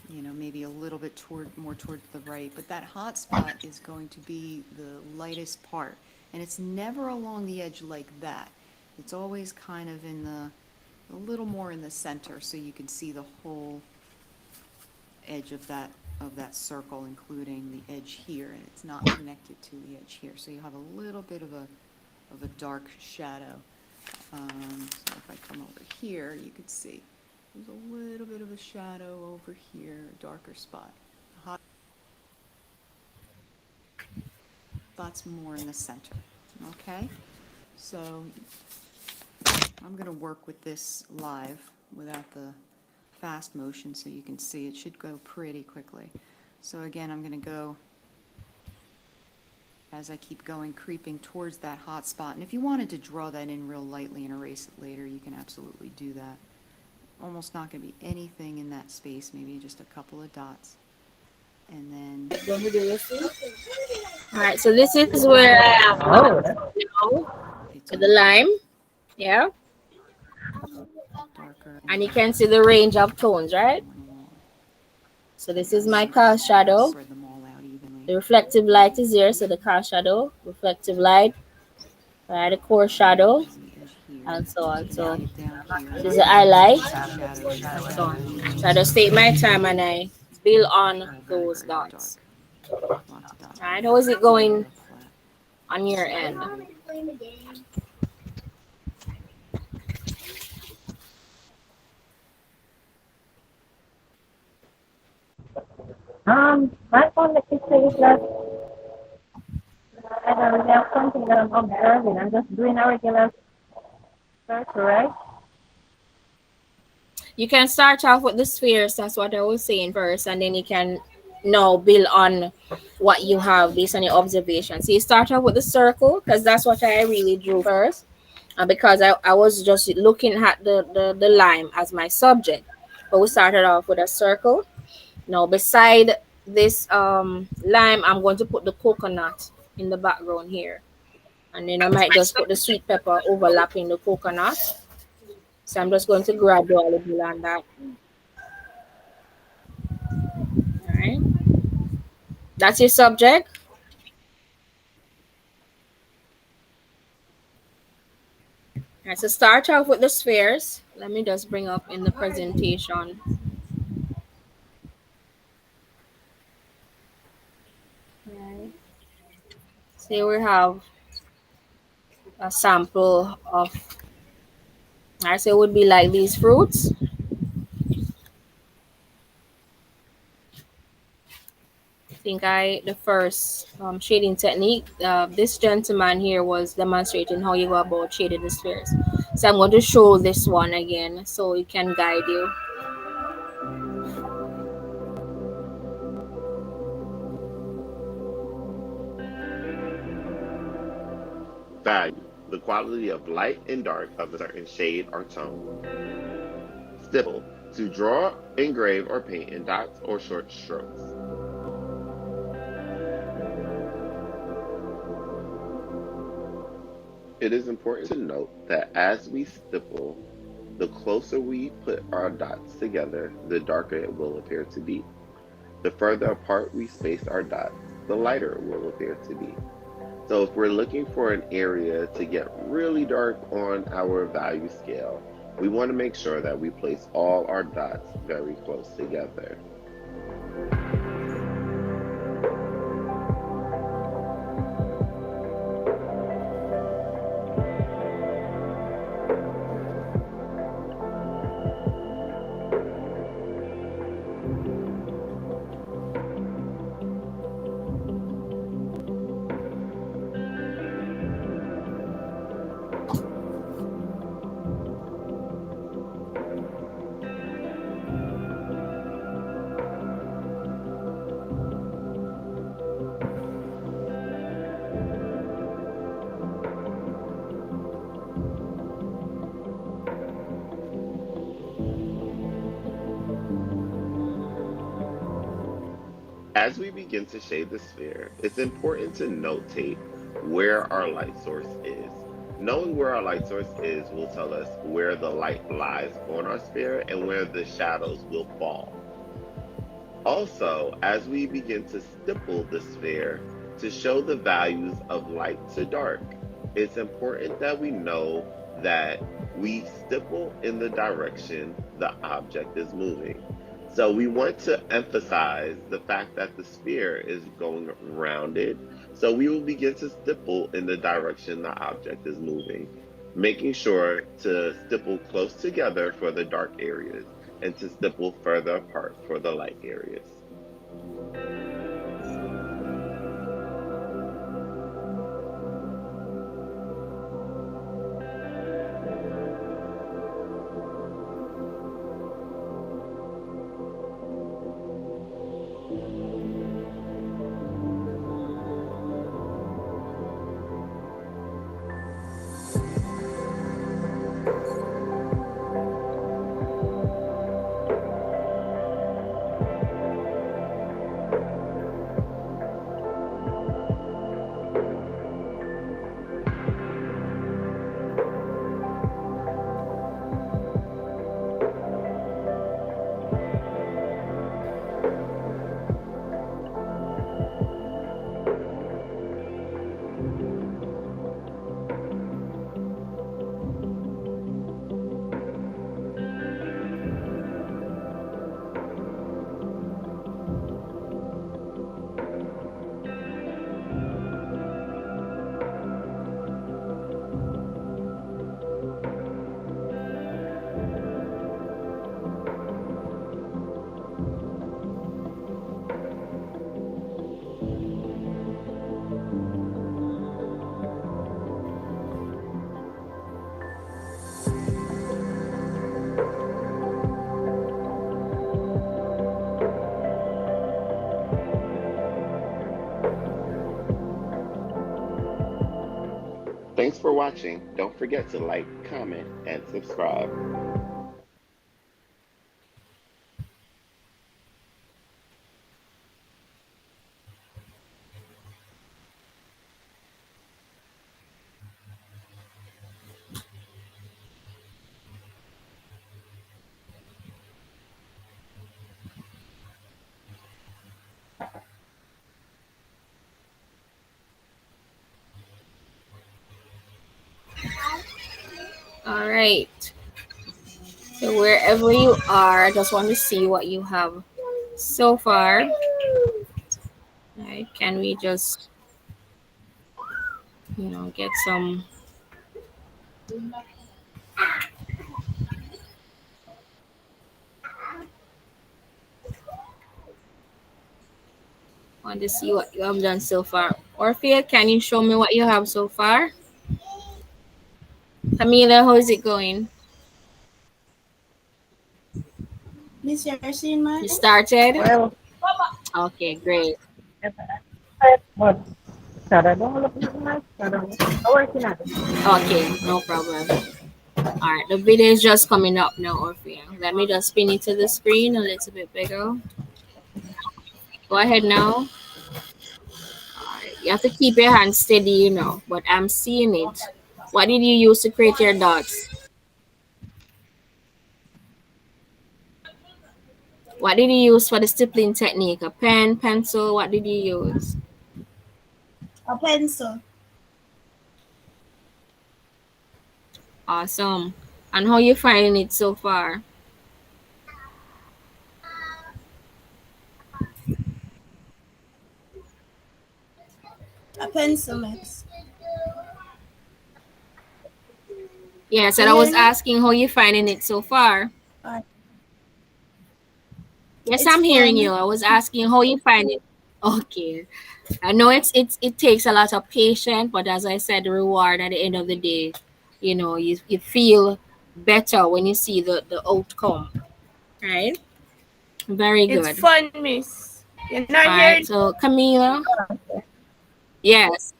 maybe a little bit more towards the right, but that hot spot is going to be the lightest part. And it's never along the edge like that. It's always kind of a little more in the center, so you can see the whole edge of that circle, including the edge here, and it's not connected to the edge here. So you have a little bit of a dark shadow. So if I come over here, you can see there's a little bit of a shadow over here, a darker spot. Hot spot's more in the center. Okay, so I'm going to work with this live without the fast motion, so you can see it should go pretty quickly. So again, I'm going to go, as I keep going, creeping towards that hot spot. And if you wanted to draw that in real lightly and erase it later, you can absolutely do that. Almost not going to be anything in that space, maybe just a couple of dots. And then... All right, so this is where I am now with the lime. Yeah. Darker. And you can see the range of tones, right? So this is my cast shadow. The reflective light is here, so the cast shadow, reflective light, right, the core shadow, and so on. So this is the highlight. So I just take my time and I build on those dots. Alright, how is it going on your end? My phone, the picture is like, I don't really have something that I'm observing. I'm just doing a regular search, right? You can start off with the spheres, that's what I was saying first, and then you can now build on what you have based on your observation. So you start off with the circle, because that's what I really drew first, because I was just looking at the lime as my subject. But we started off with a circle. Now beside this lime, I'm going to put the coconut in the background here, and then I might just put the sweet pepper overlapping the coconut. So I'm just going to gradually build on that. All right, that's your subject. All right, so start off with the spheres. Let me just bring up in the presentation. Right. So here we have a sample of, I say it would be like these fruits. I think the first shading technique, this gentleman here was demonstrating how you go about shading the spheres. So I'm going to show this one again so it can guide you. Value, the quality of light and dark of a certain shade or tone. Stipple, to draw, engrave, or paint in dots or short strokes. It is important to note that as we stipple, the closer we put our dots together, the darker it will appear to be. The further apart we space our dots, the lighter it will appear to be. So if we're looking for an area to get really dark on our value scale, we want to make sure that we place all our dots very close together. As we begin to shade the sphere, it's important to notate where our light source is. Knowing where our light source is will tell us where the light lies on our sphere and where the shadows will fall. Also, as we begin to stipple the sphere to show the values of light to dark, it's important that we know that we stipple in the direction the object is moving. So we want to emphasize the fact that the sphere is going rounded. So we will begin to stipple in the direction the object is moving, making sure to stipple close together for the dark areas and to stipple further apart for the light areas. Thanks for watching. Don't forget to like, comment, and subscribe. All right. So wherever you are, I just want to see what you have so far. All right. Can we just, get some? Want to see what you have done so far. Orphea, can you show me what you have so far? Camila, how is it going? Miss, you're seeing mine? You started? Well, Okay, great. but Sarah don't look nice. Sarah, I'm working at it. Okay, no problem. All right, the video is just coming up now, Orphea. Let me just spin it to the screen a little bit bigger. Go ahead now. All right, you have to keep your hand steady, but I'm seeing it. What did you use to create your dots? What did you use for the stippling technique? A pen, pencil? What did you use? A pencil. Awesome. And how you finding it so far? A pencil, miss. Yeah, You so I hear was me? asking how you finding it so far. Alright. Yes, It's I'm hearing fun. you. I was asking how you find it. Okay. I know it takes a lot of patience, but as I said, the reward at the end of the day, you feel better when you see the outcome. Right? Very It's good. fun, miss. You're not All hearing? right. So Camila, yes.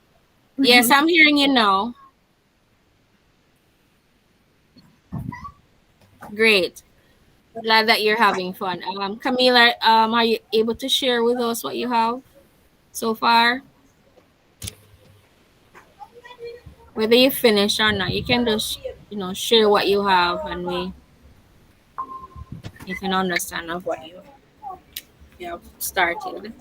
Yes, I'm hearing you now. Great. Glad that you're having fun. Camila, are you able to share with us what you have so far? Whether you finish or not, you can just share what you have, and we can understand of what you have started.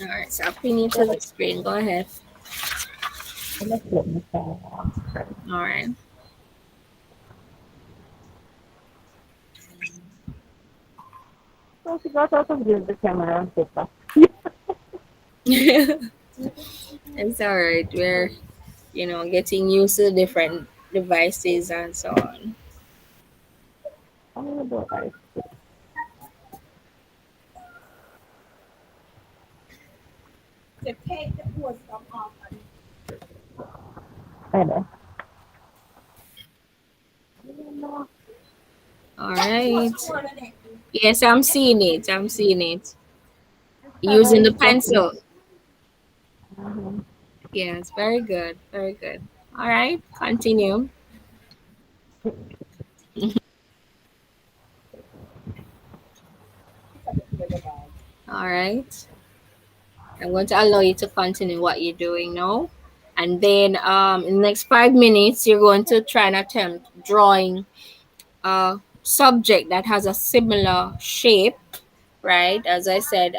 All right, so I'll pin you to the screen. Go ahead. Let's flip the camera. All right. So she goes out and gives the camera and sit back. It's all right. We're getting used to different devices and so on. I'm gonna do it. Better. All right. Yes, I'm seeing it. I'm seeing it. Using the pencil. Mm-hmm. Yes, very good. Very good. All right, continue. All right. I'm going to allow you to continue what you're doing now. And then in the next 5 minutes, you're going to try and attempt drawing a subject that has a similar shape, right? As I said,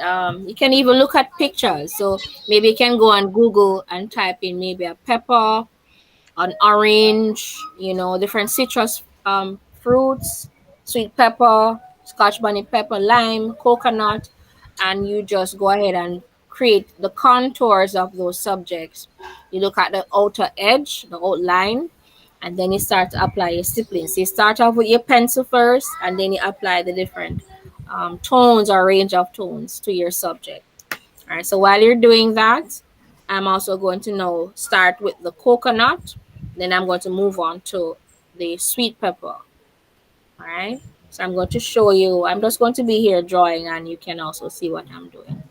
you can even look at pictures. So maybe you can go on Google and type in maybe a pepper, an orange, different citrus fruits, sweet pepper, scotch bonnet pepper, lime, coconut, and you just go ahead and create the contours of those subjects. You look at the outer edge, the outline, and then you start to apply your stippling. So you start off with your pencil first, and then you apply the different tones or range of tones to your subject. All right, so while you're doing that, I'm also going to now start with the coconut. Then I'm going to move on to the sweet pepper. All right, so I'm going to show you. I'm just going to be here drawing, and you can also see what I'm doing.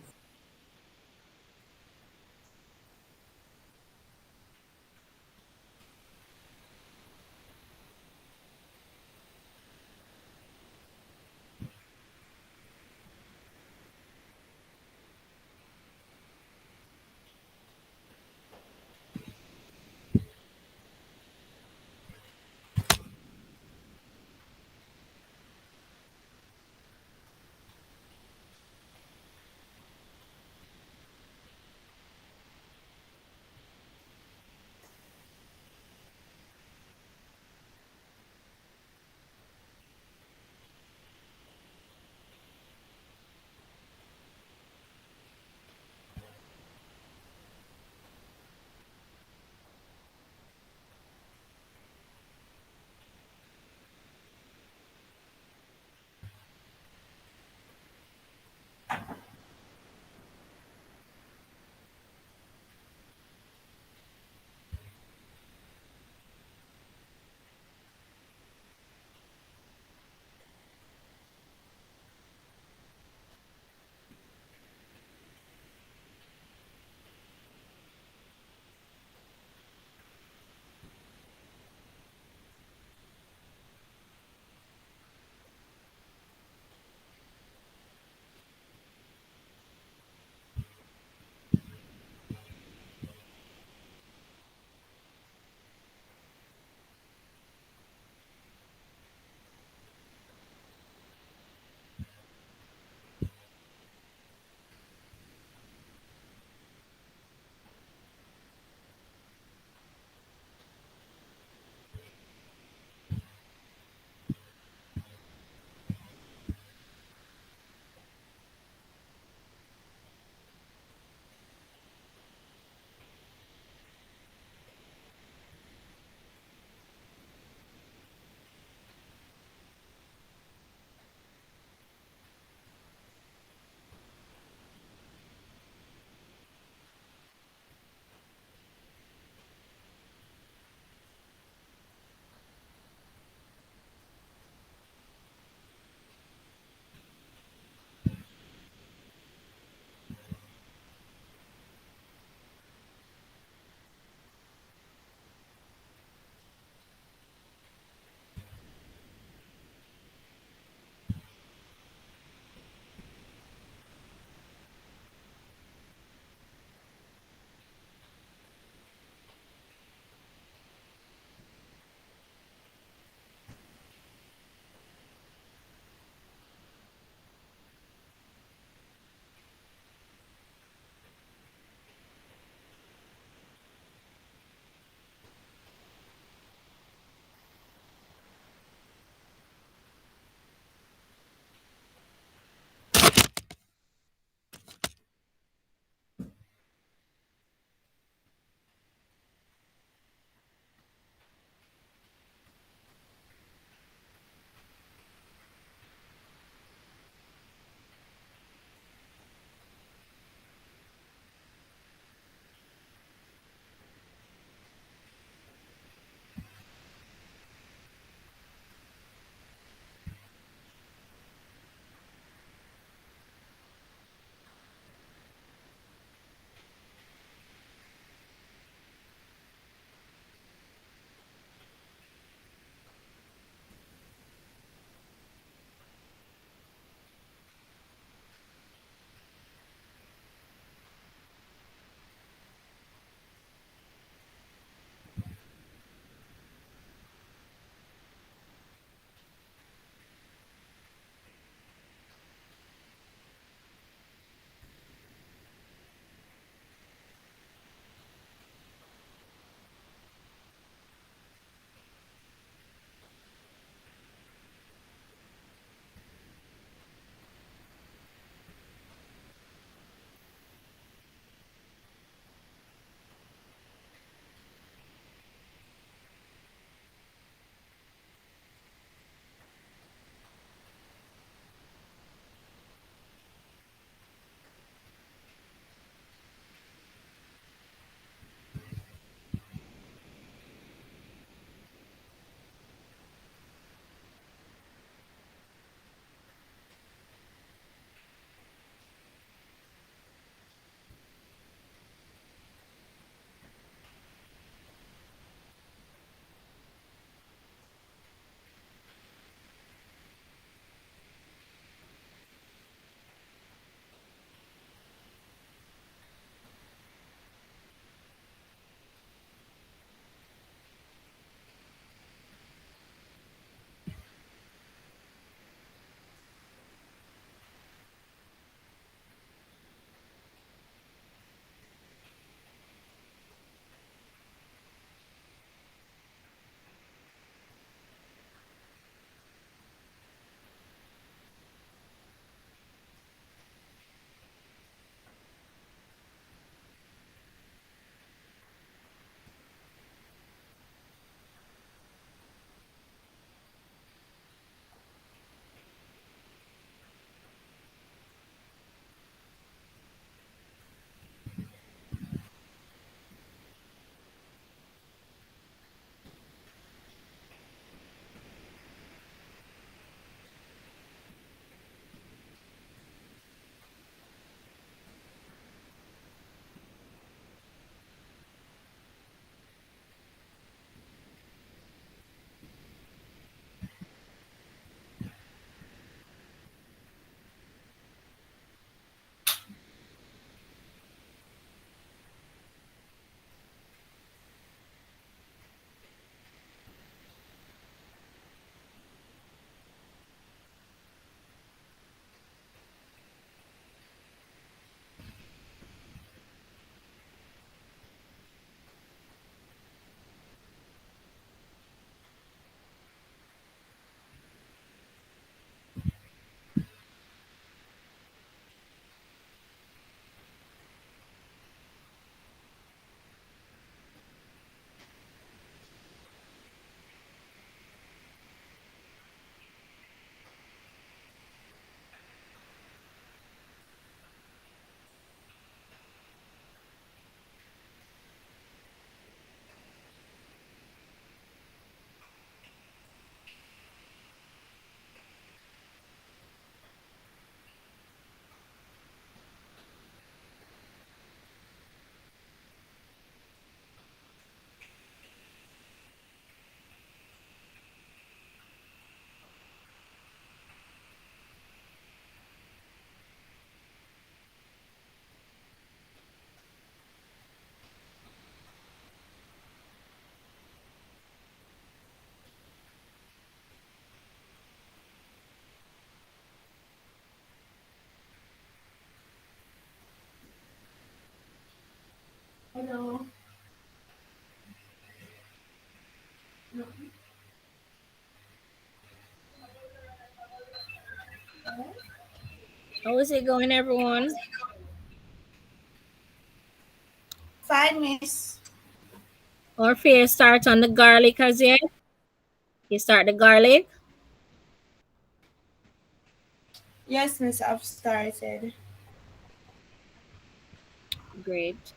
How is it going, everyone? Fine, miss. Orpheus start on the garlic as yet. You start the garlic. Yes, miss, I've started. Great.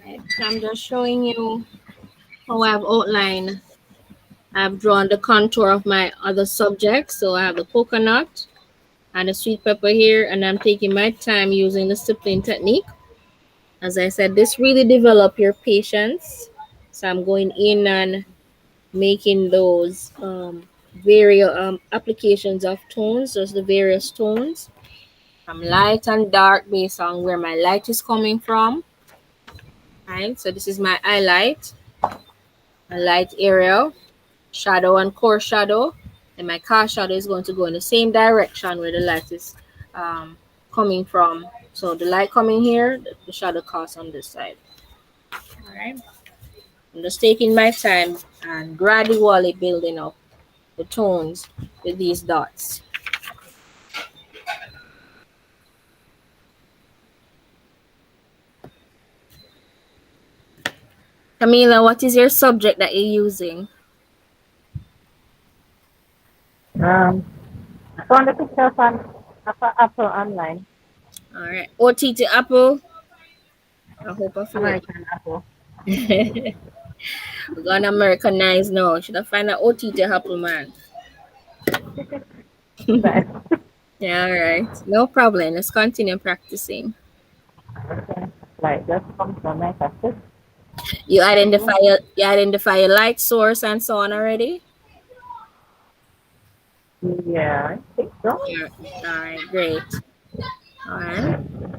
Right. So I'm just showing you how I've outlined. I've drawn the contour of my other subjects. So I have the coconut and the sweet pepper here, and I'm taking my time using the stippling technique. As I said, this really develop your patience. So I'm going in and making those various applications of tones, just the various tones from light and dark based on where my light is coming from. Right, so this is my highlight, a light area, shadow and core shadow, and my cast shadow is going to go in the same direction where the light is um, coming from. So the light coming here, the shadow cast on this side. All right, I'm just taking my time and gradually building up the tones with these dots. Camila, what is your subject that you're using? I found a picture of an apple online, All right, OTT Apple. I hope I feel it. American apple. We're gonna Americanize now. Should I find an OTT Apple man? But, Yeah, all right. No problem. Let's continue practicing. okay. Like, just come from my practice. You identify your light source and so on already? Yeah, I think so. Yeah. All right, great. All right.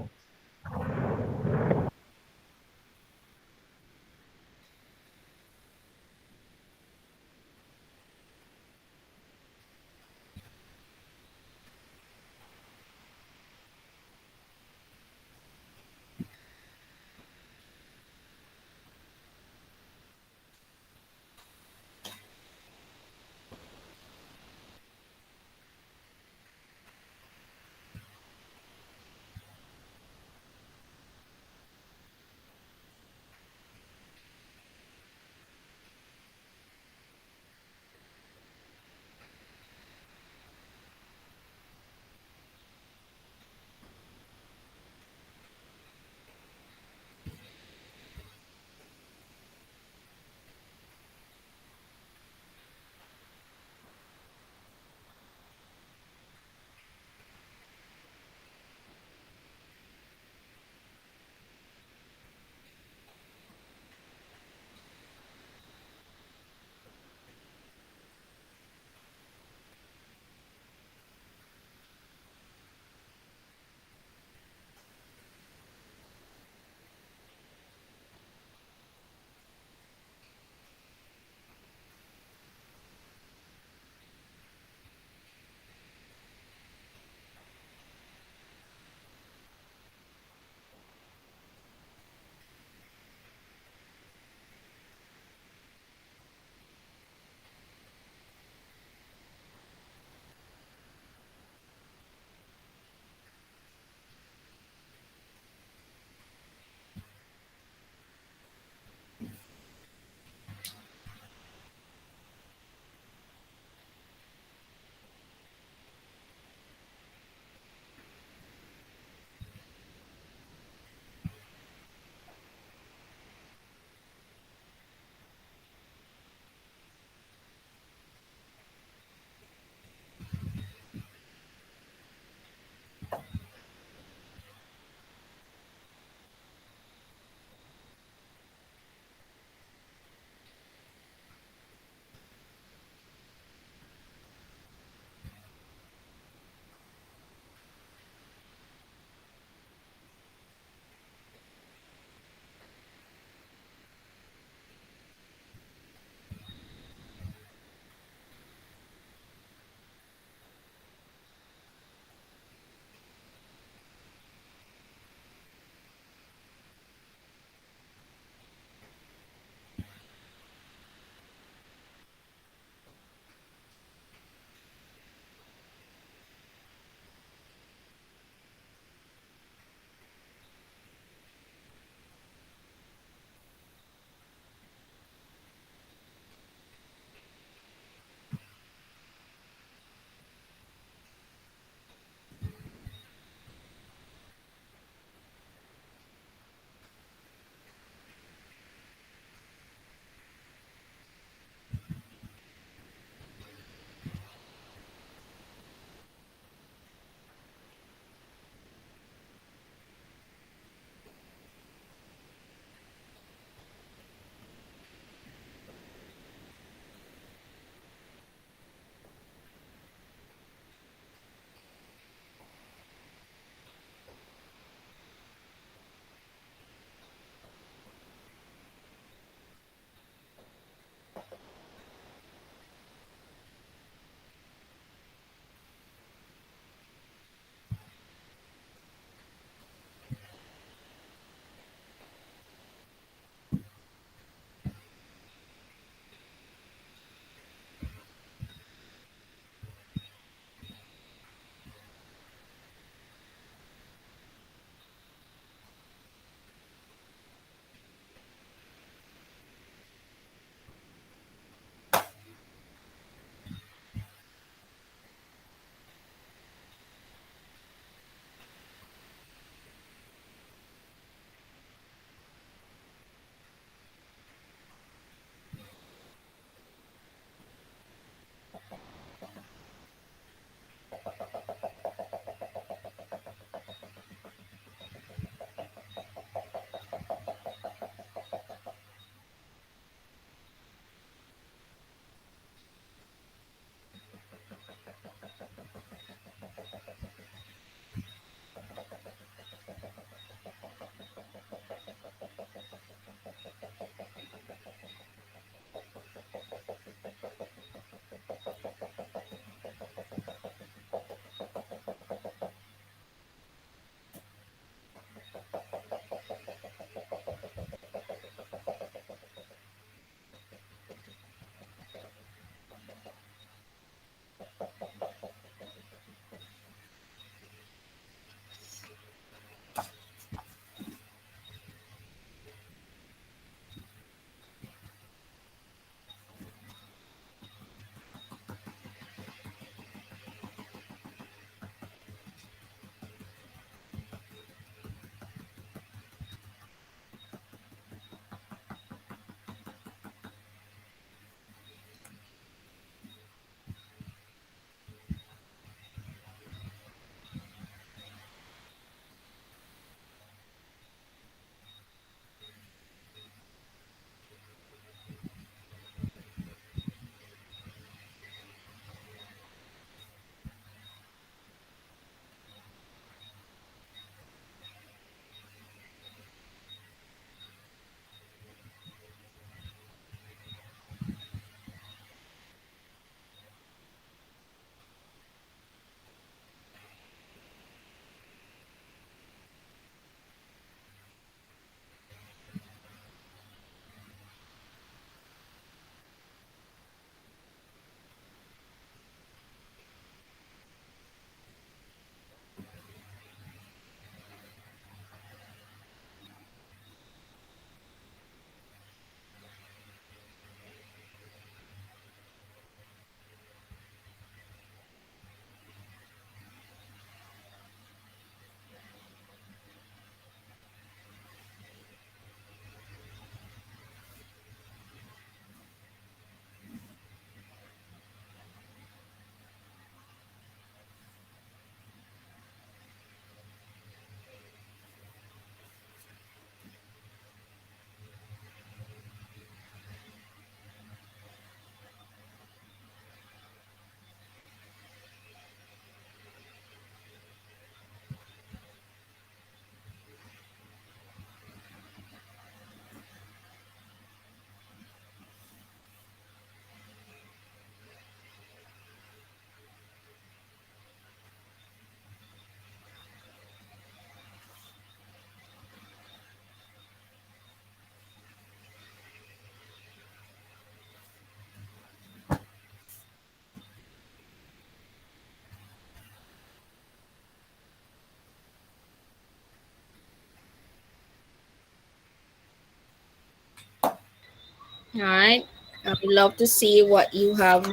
All right. I would love to see what you have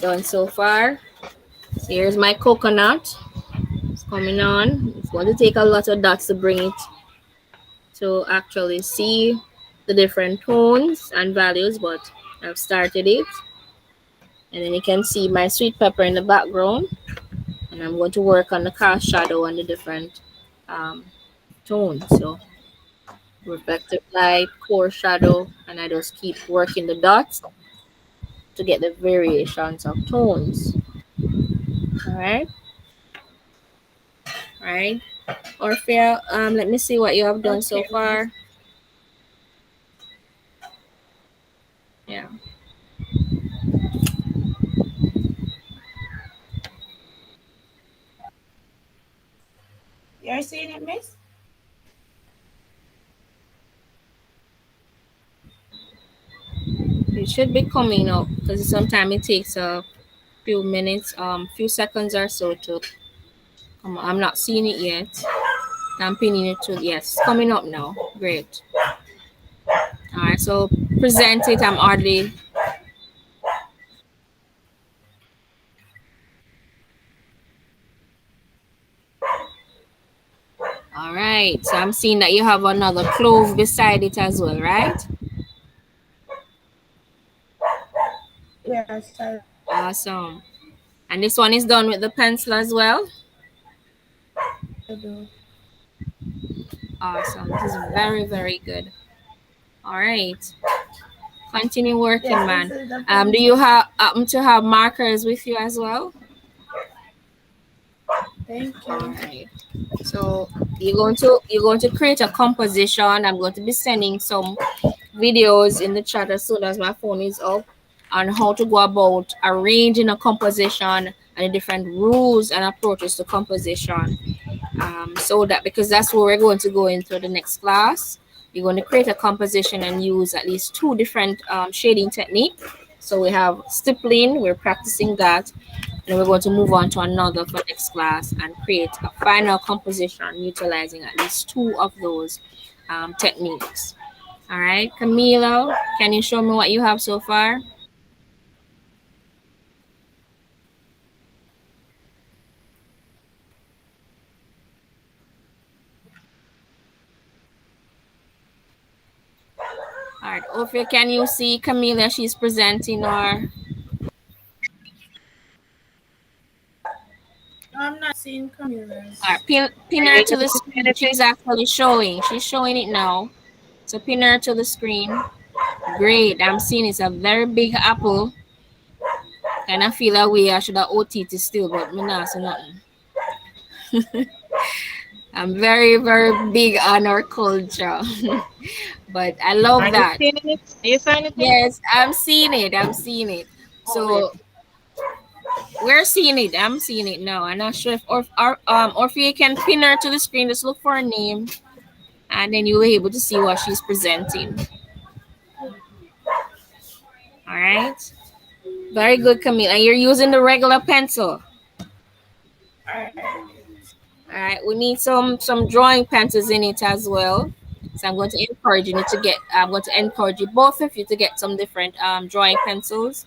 done so far. So here's my coconut. It's coming on. It's going to take a lot of dots to bring it to actually see the different tones and values, but I've started it. And then you can see my sweet pepper in the background. And I'm going to work on the cast shadow and the different um, tones. So reflective light, core shadow, and I just keep working the dots to get the variations of tones. All right, all right. Orphea, let me see what you have done so Okay, miss. far. Yeah. You're seeing it, miss? It should be coming up because sometimes it takes a few minutes, few seconds or so to come. I'm not seeing it yet. I'm pinning it to yes, it's coming up now. Great. All right, so present it. I'm already all right. So I'm seeing that you have another clove beside it as well, right? Yes, Awesome. And this one is done with the pencil as well. I do. Awesome. This is very, very good. All right. Continue working, Yes, this man. is the Do you pencil. have happen to have markers with you as well? Thank All you. right. So you're going to create a composition. I'm going to be sending some videos in the chat as soon as my phone is up on how to go about arranging a composition and the different rules and approaches to composition. So that because that's where we're going to go into the next class. You're going to create a composition and use at least two different shading technique. So we have stippling, we're practicing that, and we're going to move on to another for next class and create a final composition utilizing at least two of those techniques. All right, Camilo, can you show me what you have so far? All right, Ophir, can you see Camila? She's presenting or No, I'm not seeing all right, Camilla's. pin her to the screen. She's actually showing. She's showing it now. So pin her to the screen. Great. I'm seeing it's a very big apple. Kind of feel like we I should have OT it still, but me not so nothing. I'm very, very big on our culture. But I love Are you that. seeing it? Are you seeing it? Yes, I'm seeing it. I'm seeing it. Oh, wait. So we're seeing it. I'm seeing it now. I'm not sure if or if you can pin her to the screen, just look for her name and then you'll be able to see what she's presenting. All right. Very good, Camille. And you're using the regular pencil. Alright. All right. We need some drawing pencils in it as well. So I'm going to encourage you to get. I'm going to encourage you both of you to get some different drawing pencils.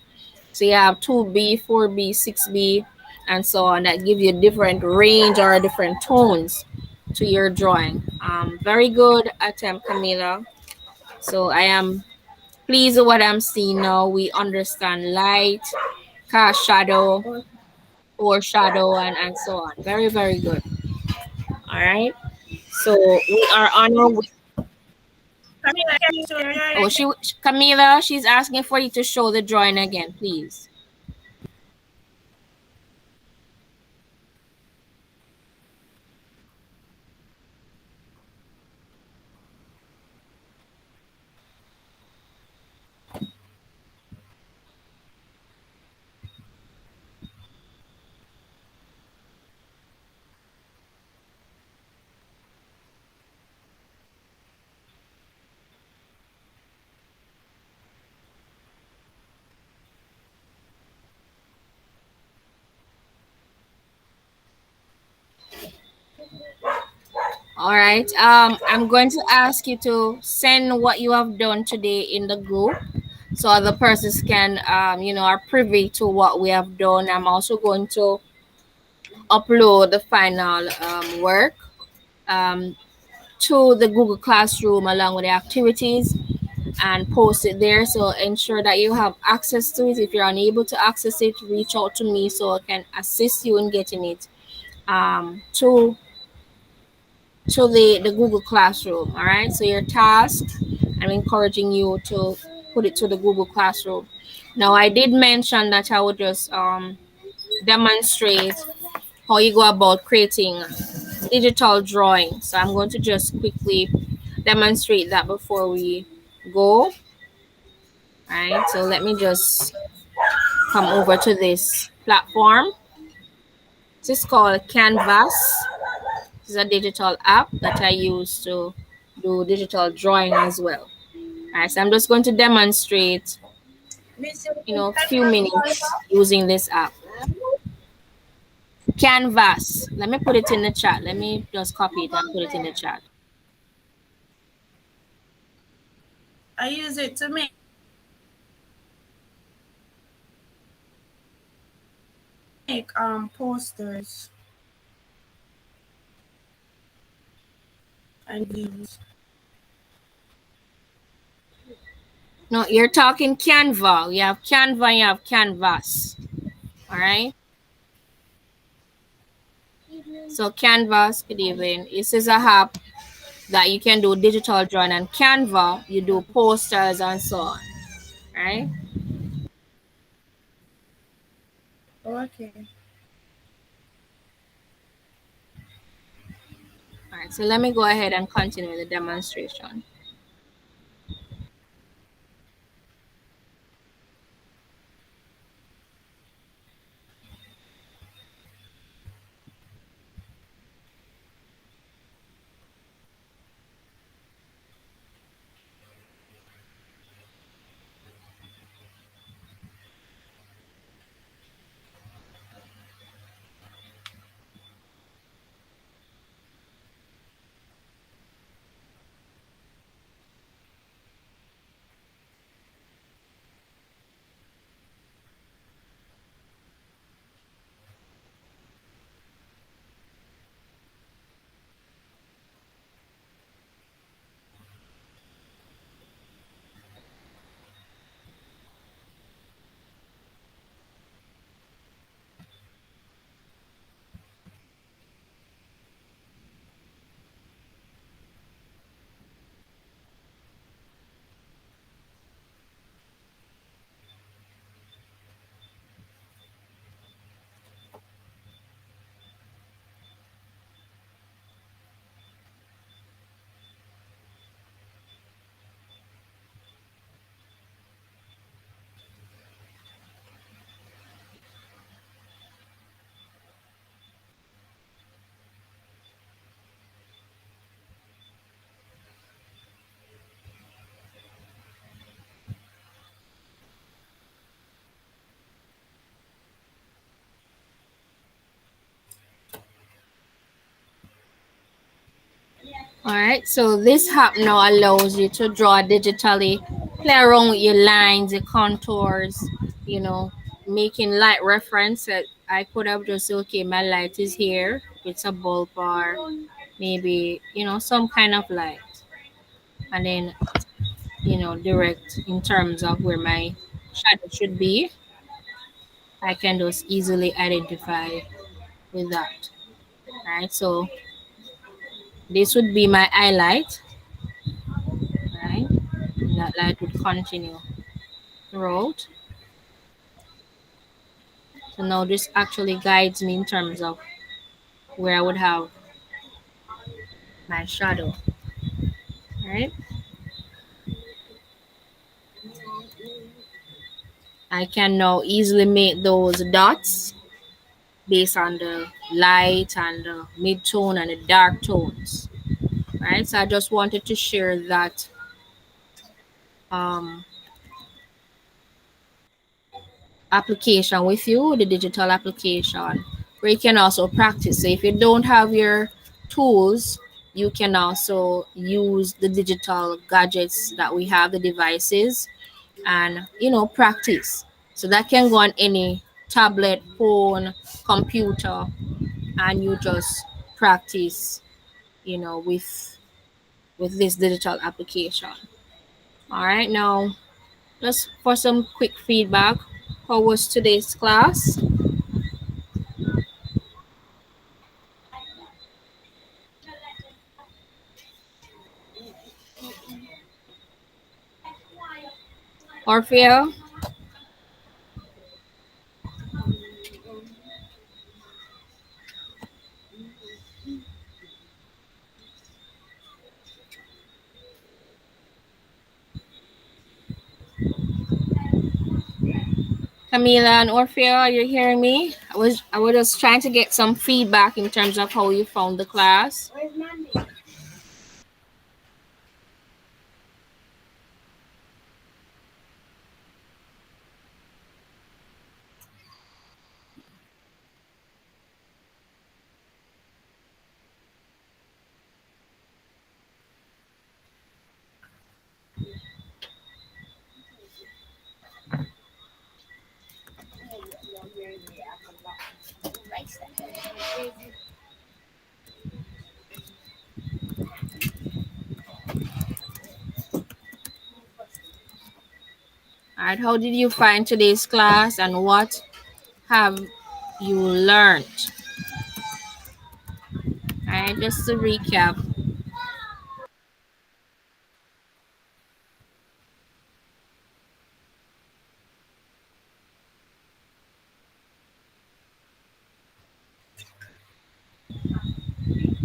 So you have 2B, 4B, 6B, and so on. That give you a different range or different tones to your drawing. Very good attempt, Camila. So I am pleased with what I'm seeing now. We understand light, cast shadow, or shadow, and so on. Very, very good. All right. So we are on our way. Camilla, can you show your Oh, drawing? Camila, she's asking for you to show the drawing again, please. All right. I'm going to ask you to send what you have done today in the group. so other persons can are privy to what we have done. I'm also going to upload the final work um, to the Google Classroom along with the activities and post it there. So ensure that you have access to it. If you're unable to access it, reach out to me so I can assist you in getting it to the Google Classroom. All right. So your task, I'm encouraging you to put it to the Google Classroom. Now I did mention that I would just demonstrate how you go about creating digital drawing. So I'm going to just quickly demonstrate that before we go. All right. So let me just come over to this platform. This is called Canvas. This is a digital app that I use to do digital drawing as well. All right, so I'm just going to demonstrate, a few minutes using this app. Canvas. Let me put it in the chat. Let me just copy it and put it in the chat. I use it to make posters and videos. No, you're talking Canva. You have Canva and you have Canvas. All right. So Canvas, good evening. This is a app that you can do digital drawing, and Canva, you do posters and so on. Right? Okay. All right. So let me go ahead and continue the demonstration. All right, so this app now allows you to draw digitally, play around with your lines, your contours, you know, making light reference. That I could have just said, okay, my light is here. It's a bulb or maybe, some kind of light. And then, direct in terms of where my shadow should be. I can just easily identify with that. All right, so this would be my highlight, right? And that light would continue throughout. So now this actually guides me in terms of where I would have my shadow, right? I can now easily make those dots based on the light and the mid-tone and the dark tones, right? So I just wanted to share that um, application with you, the digital application, where you can also practice. So if you don't have your tools, you can also use the digital gadgets that we have, the devices, and practice. So that can go on any tablet, phone, computer, and you just practice, with this digital application. All right, now just for some quick feedback, how was today's class? Orfeo? Camila and Orfeo, are you hearing me? I was just trying to get some feedback in terms of how you found the class. All right, how did you find today's class and what have you learned? All right, just to recap.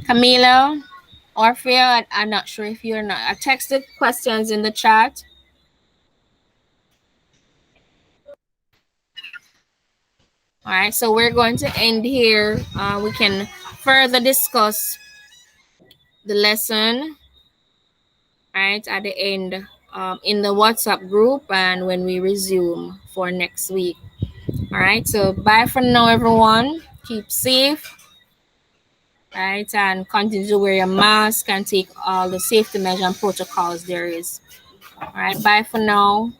Camila, Orfeo, I'm not sure if you're not. I texted questions in the chat. All right, so we're going to end here. We can further discuss the lesson, right, at the end in the WhatsApp group and when we resume for next week. All right, so bye for now, everyone. Keep safe, right, and continue to wear your mask and take all the safety measures and protocols there is. All right, bye for now.